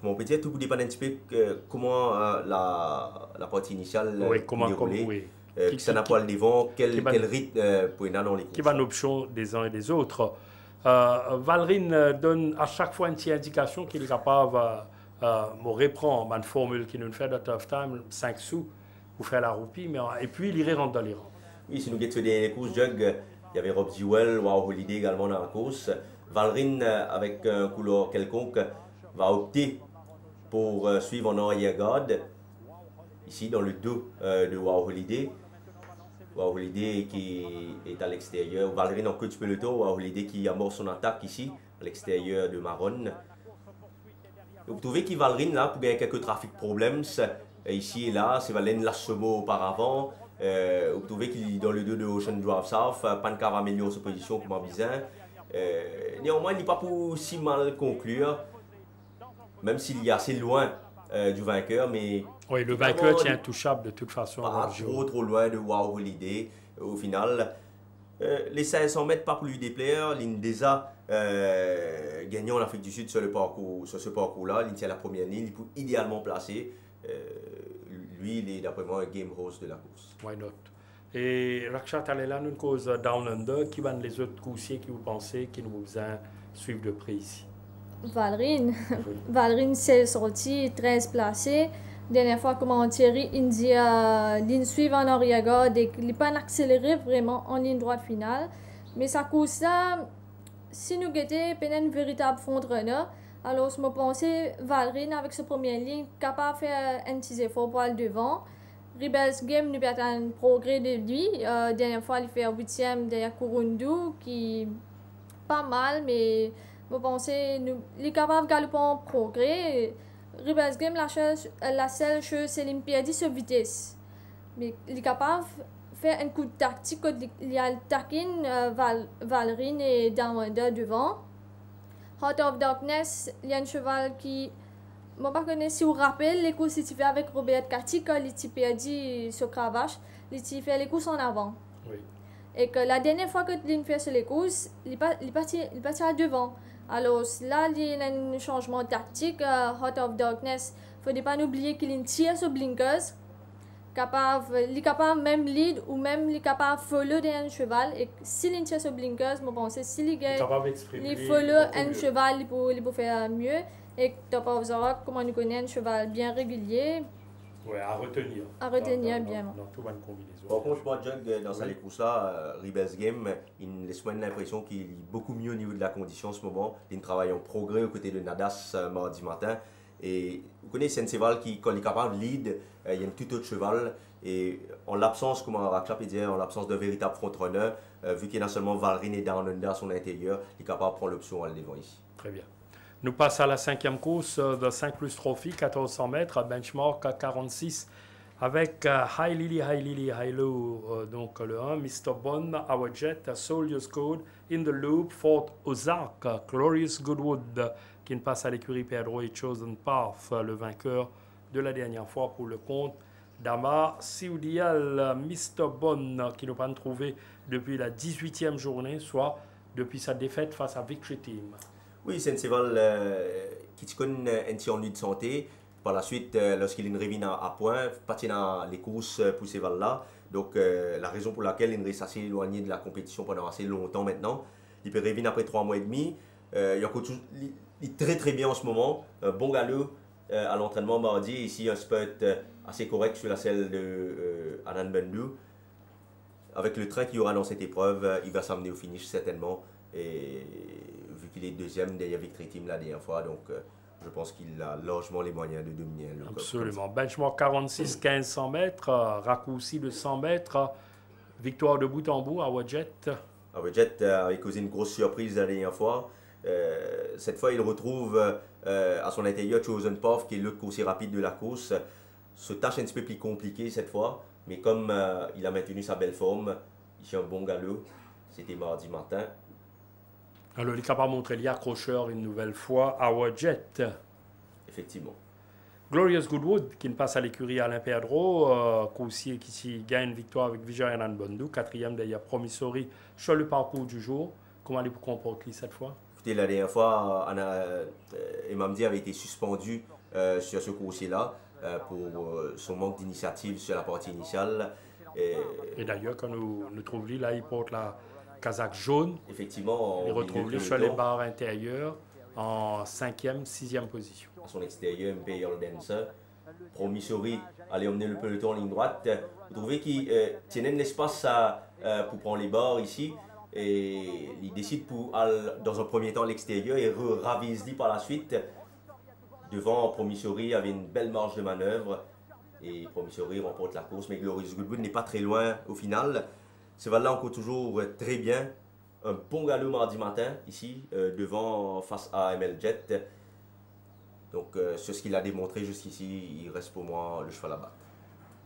comment on peut dire, tout dépend un petit peu comment la partie initiale déroulée. Oui. Ça n'a pas le devant, quel rythme pour y aller dans les courses. Qui va l'option des uns et des autres. Valrin donne à chaque fois une petite indication qu'il est capable de reprendre une formule qui nous fait de tough time, 5 sous, pour faire la roupie, et puis il rentre dans les rangs. Oui, si nous regardons les courses, Jug, il y avait Rob Jewell, Wow Holiday également dans la course. Valrin, avec un couleur quelconque, va opter pour suivre en arrière-garde. Ici, dans le dos de Wow Holiday. Wow Holiday qui est à l'extérieur. Valrin en queue du peloton. Wow Holiday qui amorce son attaque ici, à l'extérieur de Maron. Vous trouvez que Valrin, là, pour gagner quelques trafic problèmes, ici et là, c'est Valrin lâche ce mot auparavant. Vous trouvez qu'il est dans le dos de Ocean Drive South, Pancave améliore sa position comme un bizarre. Néanmoins, il n'est pas pour si mal conclure, même s'il est assez loin du vainqueur. Mais oui, le vainqueur tient intouchable de toute façon. Pas trop loin de Wow Holiday au final. Les 500 mètres, pas pour lui déplaire. L'Indesa gagnant en Afrique du Sud sur ce parcours-là. Il tient la première ligne, il peut idéalement placer. Lui, il est d'après moi un game horse de la course. Why not? Et Raksha Talela, nous cause Down Under, qui van les autres coursiers qui vous pensez, qui nous besoin suivre de près ici? Valrin. Valrin, c'est sorti, 13 placé. Dernière fois, comment Thierry India, ligne suivre en arrière-garde, il n'est pas accéléré vraiment en ligne droite finale. Mais sa course là, si nous guettons, c'est un véritable front-runner. Alors, je me pensais, Valrin, avec sa première ligne, capable de faire un petit effort pour aller devant. Rebels Game nous a un progrès de lui. Dernière fois, il fait 8e derrière Kurundu, qui est pas mal, mais je pensais, il est capable de galoper en progrès. Rebels Game, la seule chose, c'est qu'il perd sa vitesse. Mais il est capable de faire un coup de tactique, il y a le taquin, Valrin et Down Under devant. Heart of Darkness, il y a un cheval qui, je ne sais pas si vous vous rappelez, les courses qu'il fait avec Robert Cathy, quand il a perdu sur Cravache, il a fait les courses en avant. Oui. Et que la dernière fois que il fait sur les courses, il est parti à devant. Alors là, il y a un changement tactique. Heart of Darkness, il ne faut pas oublier qu'il tire sur blinkers. Il est capable même lead ou même il est capable de follow un cheval. Et s'il tire sur blinkers, je pense que s'il follow un cheval, il peut faire mieux. Et top of the rock, comment nous connaissons un cheval bien régulier. Oui, à retenir. À retenir bien. Dans toute bonne combinaison. Par contre, moi, Jug, dans sa course-là, Rebels Game, il laisse moins l'impression qu'il est beaucoup mieux au niveau de la condition en ce moment. Il travaille en progrès aux côtés de Nadas mardi matin. Et vous connaissez, c'est un cheval qui, quand il est capable de lead, il y a une toute autre cheval. Et en l'absence, comme Rakshap dit, en l'absence d'un véritable front-runner, vu qu'il y a seulement Valrine et Down Under à son intérieur, il est capable de prendre l'option à le devant ici. Très bien. Nous passons à la 5e course de 5 plus Trophy, 1400 mètres, à benchmark à 46, avec High Lily, High Low, donc le 1, Mr. Bon, Our Jet, Soldier's Code, In the Loop, Fort Ozark, Glorious Goodwood, qui ne passe à l'écurie Pedro et Chosen Path, le vainqueur de la dernière fois pour le compte d'Ama Sioudial, Mr. Bon, qui n'a pas trouvé depuis la 18e journée, soit depuis sa défaite face à Victory Team. Oui, c'est un cheval qui connaît un petit ennui de santé. Par la suite, lorsqu'il revient à point, partir dans les courses pour ce cheval-là. Donc, la raison pour laquelle il reste assez éloigné de la compétition pendant assez longtemps maintenant. Il peut revenir après 3 mois et demi. Il est très très bien en ce moment. Un bon galop à l'entraînement mardi. Ici, un spot assez correct sur la selle de Anand Bendu. Avec le train qu'il y aura dans cette épreuve, il va s'amener au finish certainement. Et vu qu'il est deuxième derrière Victory Team la dernière fois, donc je pense qu'il a largement les moyens de dominer le Absolument. Benchmark 46, 1500 mètres, raccourci de 100 mètres, victoire de bout en bout à Wadjet. Wadjet avait causé une grosse surprise la dernière fois. Cette fois, il retrouve à son intérieur Chosen Path, qui est le coursier rapide de la course. Ce tâche un petit peu plus compliqué cette fois, mais comme il a maintenu sa belle forme, il fait un bon galop. C'était mardi matin. Alors, il est capable de montrer l'accrocheur une nouvelle fois à Wadjet. Effectivement. Glorious Goodwood, qui ne passe à l'écurie Alain Pedro, coursier qui gagne une victoire avec Vijay Anand Bondu, 4e derrière Promissory sur le parcours du jour. Comment il comporte cette fois? Écoutez, la dernière fois, Emamdi avait été suspendu sur ce coursier-là pour son manque d'initiative sur la partie initiale. Et d'ailleurs, quand nous trouvons là, il porte la casaque jaune. Effectivement, il retrouve sur les barres intérieures en 5e, 6e position. À son extérieur, Imperial Dancer. Promissory allait emmener le peloton en ligne droite. Vous trouvez qu'il tenait l'espace pour prendre les barres ici. Et il décide pour aller dans un premier temps à l'extérieur et ravise par la suite. Devant, Promissory avait une belle marge de manœuvre. Et Promissory remporte la course, mais Glorious Goodwood n'est pas très loin au final. Ce cheval-là encore toujours très bien. Un bon galop mardi matin ici, devant face à ML Jet. Donc, sur ce qu'il a démontré jusqu'ici, il reste pour moi le cheval à battre.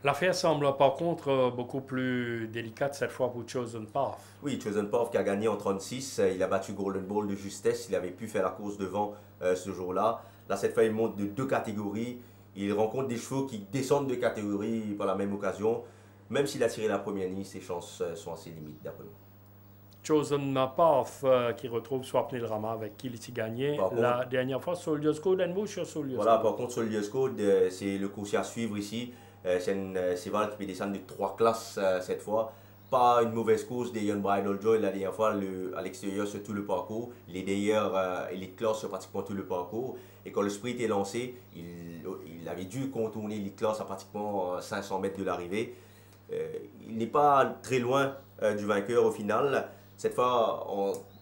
L'affaire semble par contre beaucoup plus délicate cette fois pour Chosen Path. Oui, Chosen Path qui a gagné en 36. Il a battu Golden Ball de justesse. Il avait pu faire la course devant ce jour-là. Là, cette fois, il monte de 2 catégories. Il rencontre des chevaux qui descendent de catégorie par la même occasion. Même s'il a tiré la première ligne, ses chances sont assez limites d'après moi. Chosen Path qui retrouve Swapnil Rama avec qui il a gagné la dernière fois. Soldier's Code and Bush sur Soldier's Code. Voilà, par contre, Soldier's Code, c'est le coursier à suivre ici. C'est un cheval qui peut descendre de 3 classes cette fois. Pas une mauvaise course des Young Bridal Joy la dernière fois à l'extérieur sur tout le parcours. Il est d'ailleurs Elite Class sur pratiquement tout le parcours. Et quand le sprint est lancé, il avait dû contourner Elite Class à pratiquement 500 mètres de l'arrivée. Il n'est pas très loin du vainqueur au final. Cette fois,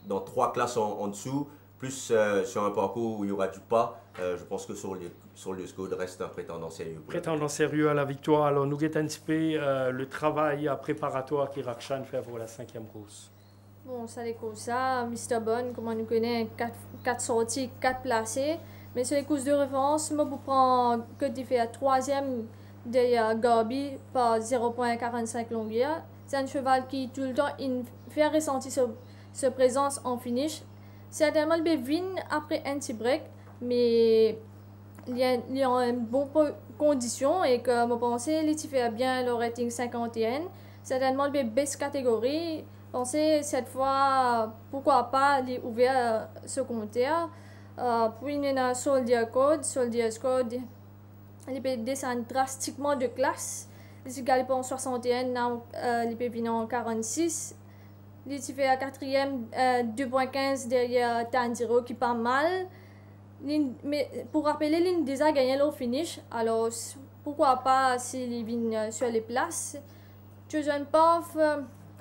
dans 3 classes en dessous, plus sur un parcours où il y aura du pas, je pense que sur le Code reste un prétendant sérieux. Prétendant sérieux à la victoire. Alors, nous avons anticipé le travail préparatoire qu'Irakshan fait pour la 5e course. Bon, ça les courses, ça, Mr. Bon, comme on nous connaît, 4 sorties, 4 placés. Mais sur les courses de référence, moi, je prends que tu fais la 3e derrière Garby par 0,45 longueur. C'est un cheval qui, tout le temps, il fait ressentir sa présence en finish. Certainement, il vient après un petit break, mais il y a une bonne condition et que je pense qu'il fait bien le rating 51. Certainement, il baisse catégorie. Pensez cette fois, pourquoi pas les ouvrir ce compteur. Puis il y a un Soldier Code, il peut descendre drastiquement de classe. Il est en 61, il peut venir en 46. Il fait à 4e 2.15 derrière Tanjiro qui pas mal. Mais pour rappeler, il a déjà gagné le finish. Alors pourquoi pas s'il vient sur les places. Chosen Path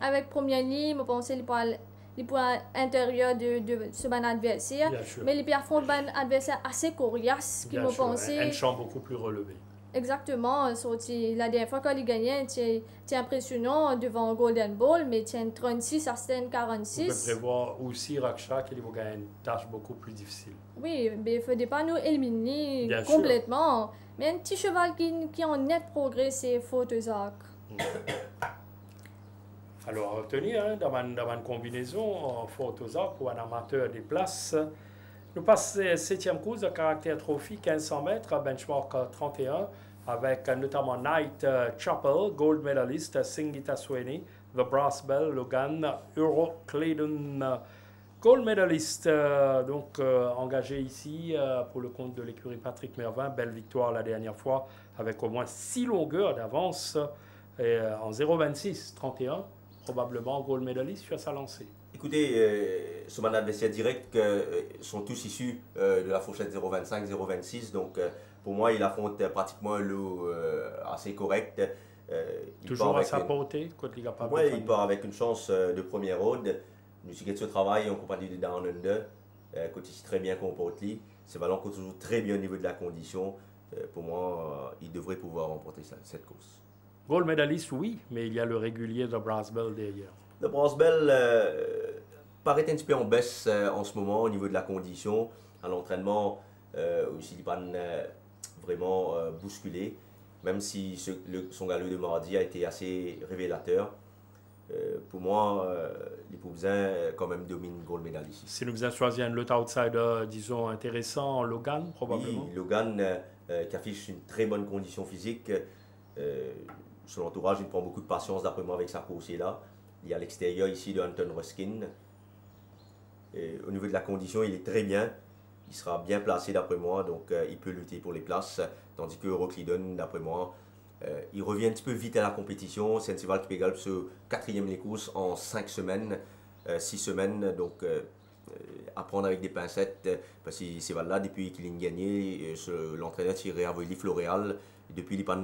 avec première ligne, je pense qu'il pour l'intérieur de ce bon adversaire. Mais il peut affronter un adversaire assez coriace qui me pensait. Un champ beaucoup plus relevé. Exactement. La dernière fois qu'il gagnait, c'est impressionnant devant Golden Ball, mais c'est 36 à 46. On peut prévoir aussi Raksha qui va gagner une tâche beaucoup plus difficile. Oui, mais il ne faudrait pas nous éliminer complètement. Sûr. Mais un petit cheval qui en net progrès, c'est Photozark. Alors, à retenir, dans une combinaison, Photozark pour un amateur des places. Nous passons 7e course de caractère trophy, 1500 mètres, benchmark 31, avec notamment Knight Chapel, gold medalist, Singita Sweeney, The Brass Bell, Logan, Euro Claydon, gold medalist, engagé ici pour le compte de l'écurie Patrick Mervin. Belle victoire la dernière fois, avec au moins 6 longueurs d'avance en 0,26, 31, probablement gold medalist sur sa lancée. Écoutez, son adversaire direct sont tous issus de la fourchette 0,25, 0,26. Donc, pour moi, il affronte pratiquement un lot assez correct. Toujours à sa portée, pour moi, il part avec une chance de première road. Nous avons ce travail en compagnie de Down Under. Quand il très bien comporté, ce ballon est toujours très bien au niveau de la condition. Pour moi, il devrait pouvoir remporter cette course. Gold medaliste, oui, mais il y a le régulier de Brass Bell derrière. Le Brass Bell paraît un petit peu en baisse en ce moment au niveau de la condition. À l'entraînement, aussi, il n'est pas vraiment bousculé, même si son galop de mardi a été assez révélateur. Pour moi, les Poubzins quand même dominent gold medal ici. Si nous avons choisi un autre outsider, disons, intéressant, Logan, probablement. Oui, Logan qui affiche une très bonne condition physique. Son entourage, il prend beaucoup de patience d'après moi avec sa course là. Il y a à l'extérieur ici de Anton Ruskin. Au niveau de la condition, il est très bien. Il sera bien placé d'après moi, donc il peut lutter pour les places. Tandis que Euroclidon, d'après moi, il revient un petit peu vite à la compétition. C'est un cheval qui peut gagner ce 4e les courses en 5 semaines, 6 semaines. Donc à prendre avec des pincettes, parce que ces cheval-là, depuis qu'il a gagné, l'entraîneur Thierry Avoili Floréal, depuis il pas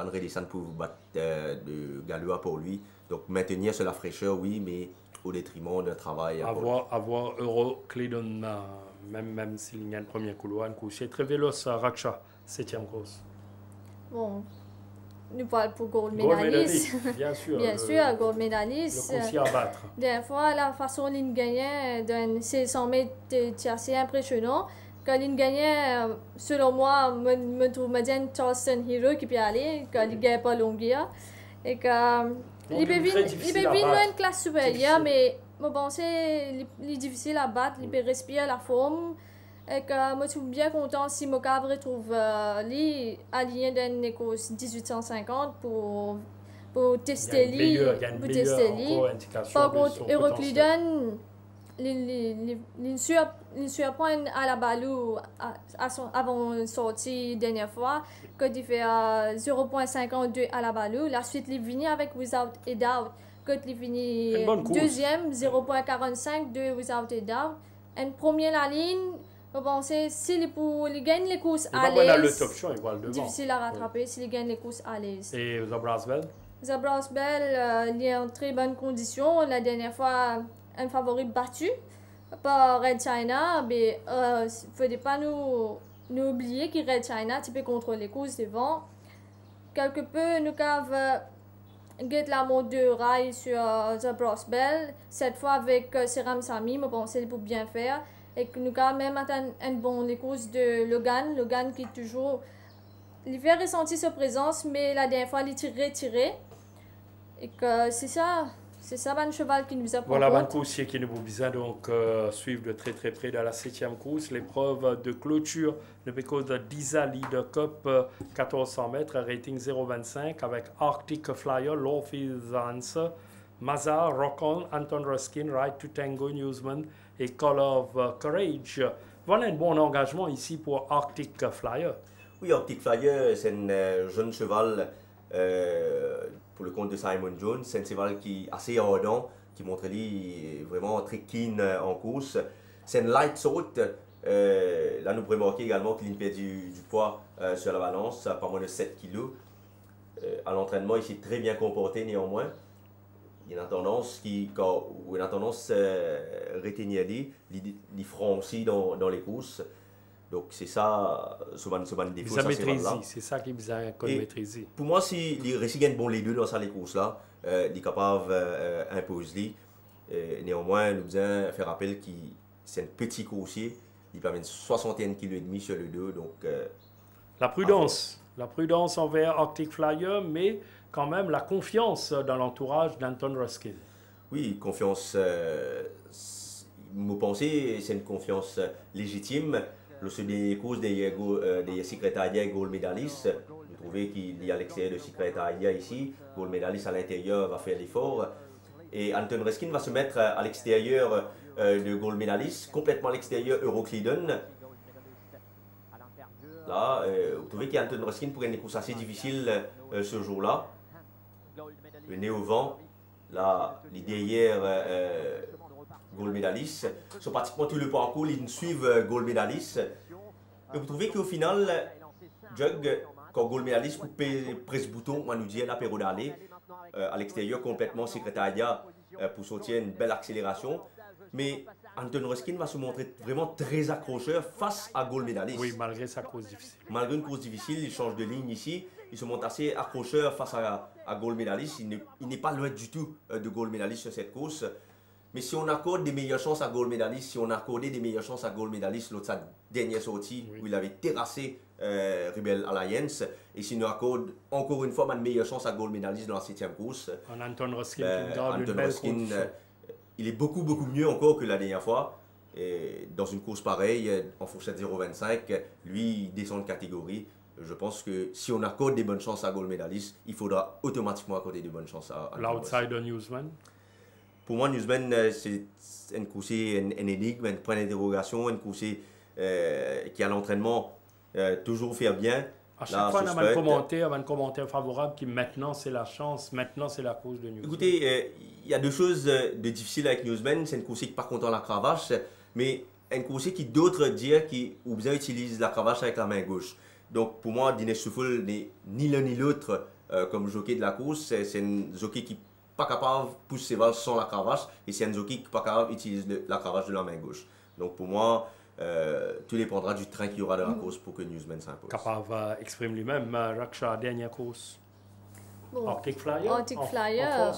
redescendre pour battre de Galois pour lui. Donc maintenir sur la fraîcheur, oui, mais au détriment d'un travail. Avoir Euroclidon, même s'il y a un premier couloir, un coucher très véloce à Raksha, 7e course. Bon, nous parlons pour gold medalist. Bien sûr. Bien sûr, gold medalist. Le coucher à battre. Des fois, la façon dont il gagnait dans 600 mètres, c'est assez impressionnant. Quand il gagnait, selon moi, je trouve que Charleston Hero qui peut aller, quand il ne gagne pas longueur. Et que il peut venir une classe supérieure, mais je pense qu'il est difficile à battre, il peut respirer la forme. Et que je suis bien content si Mokav retrouve lui aligné dans une course 1850 pour tester lui. Par contre, Euroclidon, il surprend à la balou avant de sortir dernière fois, quand il fait 0.52 à la balou. La suite, il finit avec Without a Doubt. Quand il finit deuxième, 0.45 de Without a Doubt. En première la ligne, je pense que s'il gagne les courses à l'aise, difficile à rattraper s'il gagne les courses à l'aise. Et The Brass Bell? The Brass Bell, il est en très bonne condition. La dernière fois, un favori battu par Red China, mais il ne faut pas nous oublier que Red China peut contrôler les courses devant. Quelque peu, nous avons get la montre de rail sur The Brass Bell, cette fois avec Seram Sami, je pense qu'il peut bien faire. Et que nous avons même atteint un bon les courses de Logan qui est toujours. Il fait ressentir sa présence, mais la dernière fois, il est retiré. Et que c'est ça un cheval qui nous a proposé. Voilà un coursier qui nous a besoin donc suivre de très près dans la 7e course. L'épreuve de clôture de Pécos de Disa Leader Cup 1400 mètres, rating 0,25 avec Arctic Flyer, Lawful Answer, Mazar, Rock On, Anton Ruskin, Ride to Tango, Newsman et Call of Courage. Voilà un bon engagement ici pour Arctic Flyer. Oui, Arctic Flyer, c'est un jeune cheval pour le compte de Simon Jones. C'est un cheval qui est assez ardent, qui montre lui vraiment très keen en course. C'est un light sort. Là, nous pourrions remarquer également qu'il perd du poids sur la balance, à pas moins de 7 kg. À l'entraînement, il s'est très bien comporté néanmoins. Il y a une tendance retenir les francs aussi dans les courses. Donc c'est ça, ce défaut. Il maîtrise, c'est ça qui vous a maîtrisé. Pour moi, si les récits gagnent bon les deux dans les courses là, il est capable d'imposer. Néanmoins, nous devons faire rappel que c'est un petit coursier, il permet 61 kg et demi sur le dos, donc la prudence envers Arctic Flyer, mais quand même la confiance dans l'entourage d'Anton Ruskin. Oui, confiance, vous pensez, c'est une confiance légitime. Lorsque des courses des secrétariats gold medalistes, vous trouvez qu'il y a l'extérieur de secrétariat ici, gold medaliste à l'intérieur va faire l'effort. Et Anton Ruskin va se mettre à l'extérieur de gold medaliste, complètement à l'extérieur Euroclidon. Là, vous trouvez qu'Anton Ruskin pourrait une course assez difficile ce jour-là. Le nez au vent, là, les derrière gold medaliste sont pratiquement tout le parcours, ils suivent gold medaliste. Et vous trouvez qu'au final, Jug, quand gold medaliste coupe presse bouton, on nous dit là, Perrault d'aller à l'extérieur complètement secrétariat pour sortir une belle accélération. Mais Anton Ruskin va se montrer vraiment très accrocheur face à gold medaliste. Oui, malgré sa course difficile. Malgré une course difficile, il change de ligne ici. Il se montre assez accrocheur face à gold medaliste. Il n'est pas loin du tout de gold medaliste sur cette course. Mais si on accorde des meilleures chances à gold medaliste, si on accordait des meilleures chances à gold medaliste lors de sa dernière sortie, oui, où il avait terrassé Rebel Alliance, et si on accorde encore une fois une meilleure chance à gold medaliste dans la 7e course, Anton Ruskin, il est beaucoup mieux encore que la dernière fois. Et dans une course pareille, en fourchette 0,25, lui il descend de catégorie. Je pense que si on accorde des bonnes chances à gold medaliste, il faudra automatiquement accorder des bonnes chances à l'outsider Newsman. Pour moi, Newsman, c'est une course, une énigme, un point d'interrogation, une course qui à l'entraînement toujours fait bien. À chaque fois, on a un commentaire favorable qui maintenant c'est la chance, maintenant c'est la cause de Newsman. Écoutez, il y a deux choses de difficiles avec Newsman. C'est une course qui par contre la cravache, mais une course qui d'autres disent qui ou bien utilisent la cravache avec la main gauche. Donc pour moi, Dinesh Souffle n'est ni l'un ni l'autre comme jockey de la course. C'est un jockey qui n'est pas capable de pousser ses valses sans la cravache, et c'est un jockey qui n'est pas capable d'utiliser la cravache de la main gauche. Donc pour moi, tout dépendra du train qu'il y aura dans la course pour que Newsman s'impose. Capable exprime lui-même, Raksha, dernière course. Bon, Arctic Flyer. Arctic Flyer.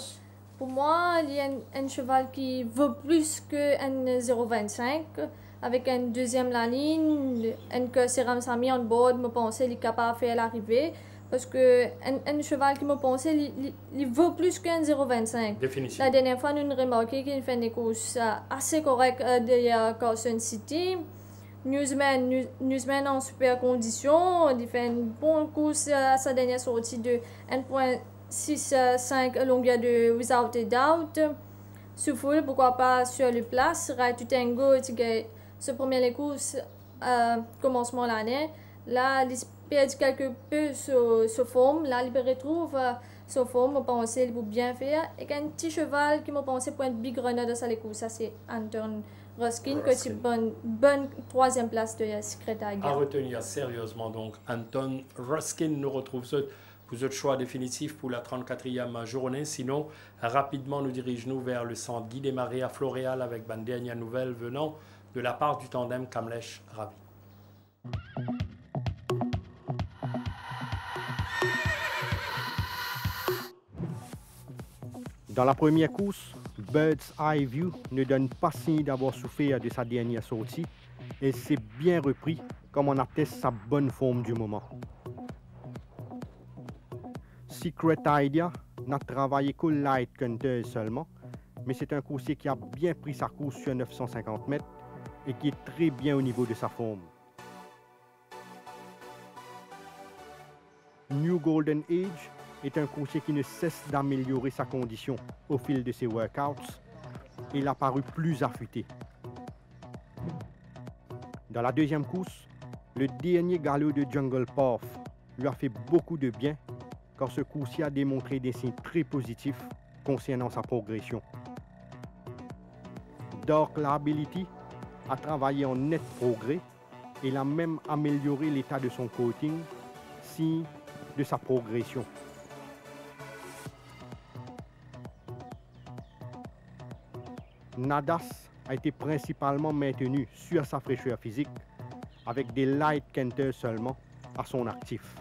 Pour moi, il y a un cheval qui vaut plus qu'un 0,25. Avec une deuxième la ligne, que Seram Sami on board, me pensais qu'il est capable de faire l'arrivée. Parce que un cheval qui me pensait, il vaut plus qu'un 0,25. Définitivement. La dernière fois, nous avons remarqué qu'il fait des courses assez correctes derrière Carson City. Newsman en super condition. Il fait une bonne course à sa dernière sortie de 1,65 longueur de Without a Doubt. Souffle, pourquoi pas sur le place. Ride to Tango, ce premier course commencement de l'année. Là, il perd quelque peu sa forme. Là, il retrouve sa forme. Je pense qu'il peut bien faire. Et un petit cheval qui me pensait pour une big runner de sa course, ça c'est Anton Ruskin, que c'est une bonne troisième place de secrétariat. À retenir sérieusement donc Anton Ruskin. Nous retrouve pour votre choix définitif pour la 34e journée. Sinon, rapidement, nous dirigeons vers le centre Guy Desmarais à Floréal avec une dernière nouvelle venant de la part du tandem Kamlesh Ravi. Dans la première course, Bird's Eye View ne donne pas signe d'avoir souffert de sa dernière sortie et s'est bien repris comme on atteste sa bonne forme du moment. Secret Idea n'a travaillé qu'au light counter seulement, mais c'est un coursier qui a bien pris sa course sur 950 mètres et qui est très bien au niveau de sa forme. New Golden Age est un coursier qui ne cesse d'améliorer sa condition au fil de ses workouts et il a paru plus affûté. Dans la deuxième course, le dernier galop de Jungle Path lui a fait beaucoup de bien car ce coursier a démontré des signes très positifs concernant sa progression. Dark Liability a travaillé en net progrès et il a même amélioré l'état de son coating, signe de sa progression. Nadas a été principalement maintenu sur sa fraîcheur physique avec des light canters seulement à son actif.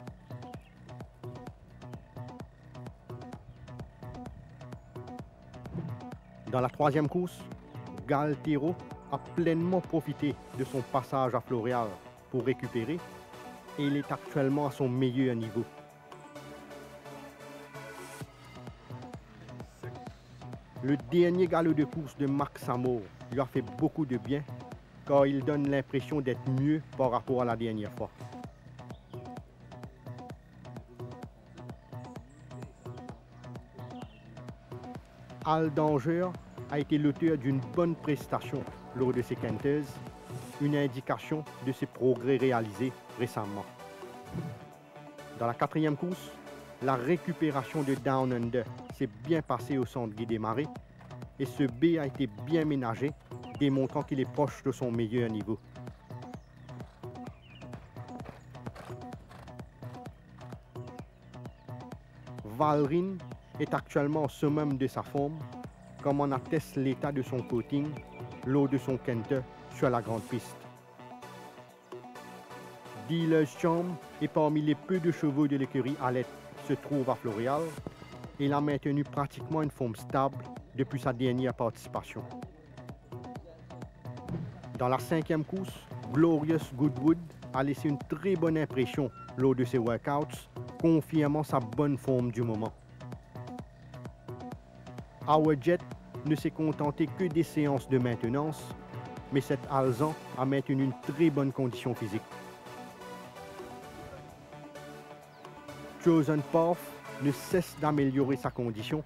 Dans la troisième course, Galtero a pleinement profité de son passage à Floréal pour récupérer et il est actuellement à son meilleur niveau. Le dernier galop de course de Max Amour lui a fait beaucoup de bien car il donne l'impression d'être mieux par rapport à la dernière fois. Al Danger a été l'auteur d'une bonne prestation lors de ses canters, une indication de ses progrès réalisés récemment. Dans la quatrième course, la récupération de Down Under s'est bien passée au centre Guy Desmarais et ce B a été bien ménagé, démontrant qu'il est proche de son meilleur niveau. Valrin est actuellement au summum de sa forme, comme en atteste l'état de son coating lors de son canter sur la grande piste. Dealer's Charm est parmi les peu de chevaux de l'écurie Alette qui se trouve à Floréal et il a maintenu pratiquement une forme stable depuis sa dernière participation. Dans la cinquième course, Glorious Goodwood a laissé une très bonne impression lors de ses workouts, confirmant sa bonne forme du moment. Our Jet ne s'est contenté que des séances de maintenance, mais cet Alzan a maintenu une très bonne condition physique. Chosen Path ne cesse d'améliorer sa condition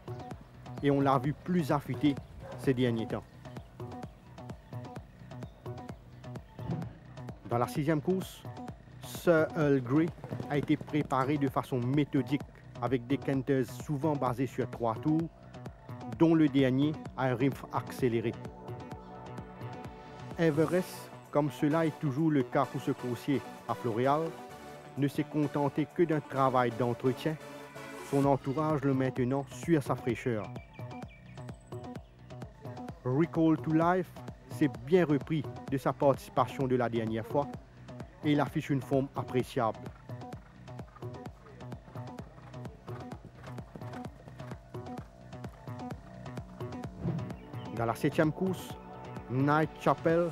et on l'a vu plus affûté ces derniers temps. Dans la sixième course, Sir Earl Grey a été préparé de façon méthodique avec des canters souvent basés sur 3 tours, dont le dernier a un rythme accéléré. Everest, comme cela est toujours le cas pour ce coursier à Floréal, ne s'est contenté que d'un travail d'entretien, son entourage le maintenant sur sa fraîcheur. Recall to Life s'est bien repris de sa participation de la dernière fois et il affiche une forme appréciable. Dans la septième course, Night Chapel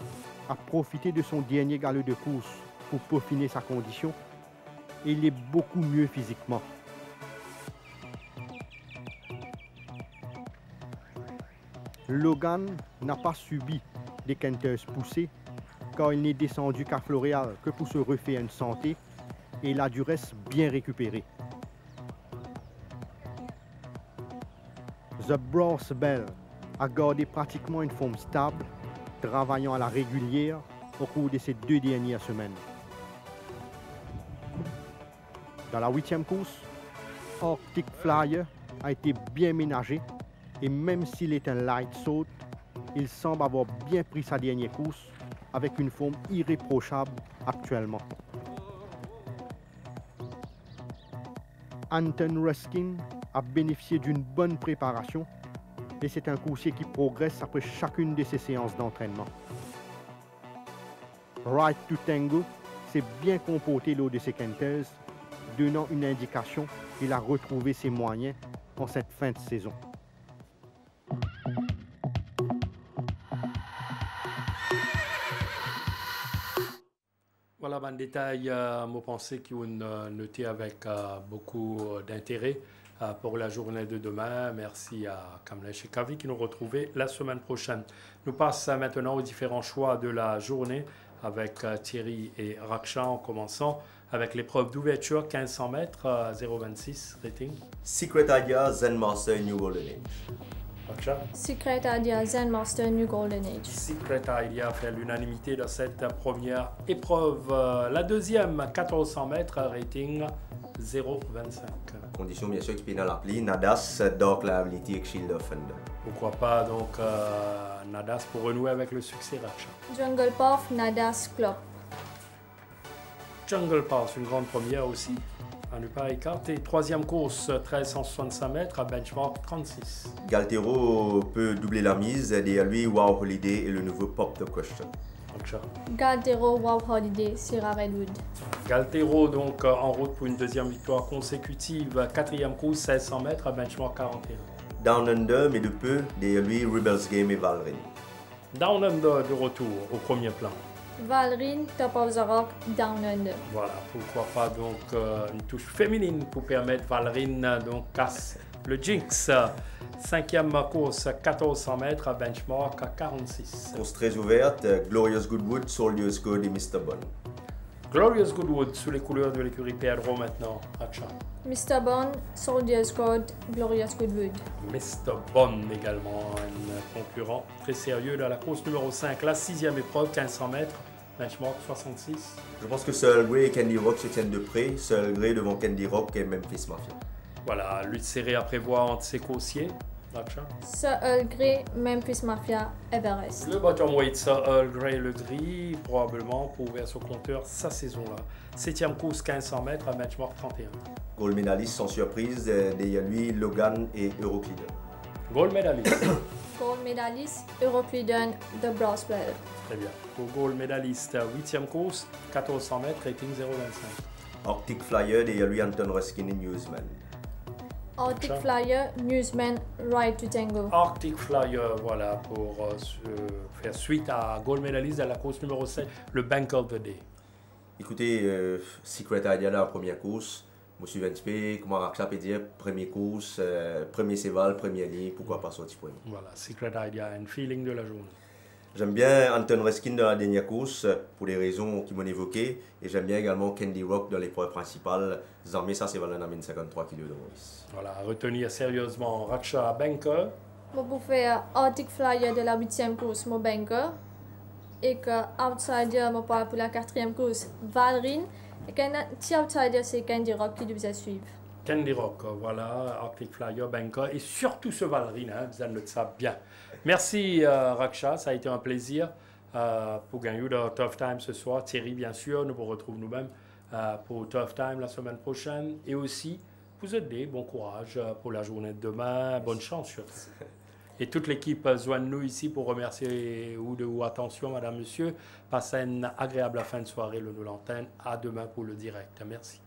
a profité de son dernier galop de course pour peaufiner sa condition et il est beaucoup mieux physiquement. Logan n'a pas subi des canters poussés car il n'est descendu qu'à Floréal que pour se refaire une santé et il a du reste bien récupéré. The Brass Bell a gardé pratiquement une forme stable, travaillant à la régulière au cours de ces 2 dernières semaines. Dans la 8e course, Arctic Flyer a été bien ménagé et même s'il est un light saut, il semble avoir bien pris sa dernière course avec une forme irréprochable actuellement. Anton Ruskin a bénéficié d'une bonne préparation et c'est un coursier qui progresse après chacune de ses séances d'entraînement. Right to Tango s'est bien comporté lors de ses canters, donnant une indication qu'il a retrouvé ses moyens en cette fin de saison. Voilà, en détail, moi pensais qu'on noté avec beaucoup d'intérêt pour la journée de demain. Merci à Kamlesh Shekavi qui nous retrouvait la semaine prochaine. Nous passons maintenant aux différents choix de la journée avec Thierry et Raksha en commençant avec l'épreuve d'ouverture 1500 mètres, 0,26 rating. Secret Idea, Zen Master, New Golden Age. Raksha. Secret Idea Zen Master New Golden Age. Secret Idea fait l'unanimité dans cette première épreuve. La deuxième, 1400 mètres, rating 0,25. Condition bien sûr qui peut l'appli, Nadas, Dark Liability et Shield of Thunder. Pourquoi pas donc Nadas pour renouer avec le succès Raksha. Jungle Path Nadas Club. Jungle Pass, une grande première aussi, à ne pas écarter. Troisième course, 1365 mètres, à benchmark 36. Galtero peut doubler la mise, derrière lui Wow Holiday et le nouveau Pop the Question. Raksha. Galtero Wow Holiday Sierra Redwood. Galtero donc en route pour une deuxième victoire consécutive. Quatrième course, 1600 mètres, à benchmark 41. Down Under, mais de peu, derrière lui Rebels Game et Valrin. Down Under de retour au premier plan. Valrin Top of the Rock Down Under. Voilà, pourquoi pas donc une touche féminine pour permettre Valrin donc casse le jinx. Cinquième course, 1400 mètres, à benchmark à 46. Course très ouverte, Glorious Goodwood, Soldier's Code et Mr. Bun. Glorious Goodwood sous les couleurs de l'écurie Pedro maintenant, Raksha. Mr. Bond Soldier's Code Glorious Goodwood. Mr. Bond également, un concurrent très sérieux dans la course numéro 5, la sixième épreuve, 1500 mètres, benchmark 66. Je pense que Seul Grey et Candy Rock se tiennent de près, Seul Grey devant Candy Rock et Memphis Mafia. Voilà, lutte serrée à prévoir entre ses coursiers, Raksha. Sir Earl Grey Memphis Mafia Everest. Le bottom weight, ça, Earl Grey le gris, probablement pour ouvrir son compteur sa saison-là. Septième course, 1500 mètres, à benchmark 31. Gold medaliste sans surprise, derrière lui Logan et Euroclidon. Gold medalist. Gold medalist Euroclidon The Brass Bell. Très bien. Pour gold medaliste, huitième course, 1400 mètres, rating 0,25. Arctic Flyer, derrière lui Anton Ruskin et Newsman. Arctic Flyer Newsman Ride to Tango. Arctic Flyer, voilà, pour faire suite à gold medaliste à la course numéro 7, le Bank of the Day. Écoutez, Secret Idea la première course, Monsieur Venspe, comment Raksha peut dire, première course, premier Céval, première ligne, pourquoi pas sortir premier. Voilà, Secret Idea, un feeling de la journée. J'aime bien Anton Ruskin dans la dernière course, pour les raisons qui m'ont évoqué, et j'aime bien également Candy Rock dans l'épreuve principale. Désormais, ça c'est Valin à 53 kg de Maurice. Voilà, retenir sérieusement Raksha Banker. Je peux faire Arctic Flyer de la 8e course, mon banker. Et que outsider, je parle pour la 4e course, Valrin. Et qu'un petit outsider, c'est Candy Rock qui devait suivre. Candy Rock, voilà, Arctic Flyer, Banker, et surtout ce Valrin, hein, vous le savez bien. Merci Raksha, ça a été un plaisir pour gagner de Tough Time ce soir. Thierry, bien sûr, nous vous retrouvons nous-mêmes pour Tough Time la semaine prochaine. Et aussi, vous aider, bon courage pour la journée de demain, bonne chance surtout. Et toute l'équipe joigne nous ici pour remercier ou attention, madame, monsieur. Passez une agréable fin de soirée, le l'antenne. À demain pour le direct. Merci.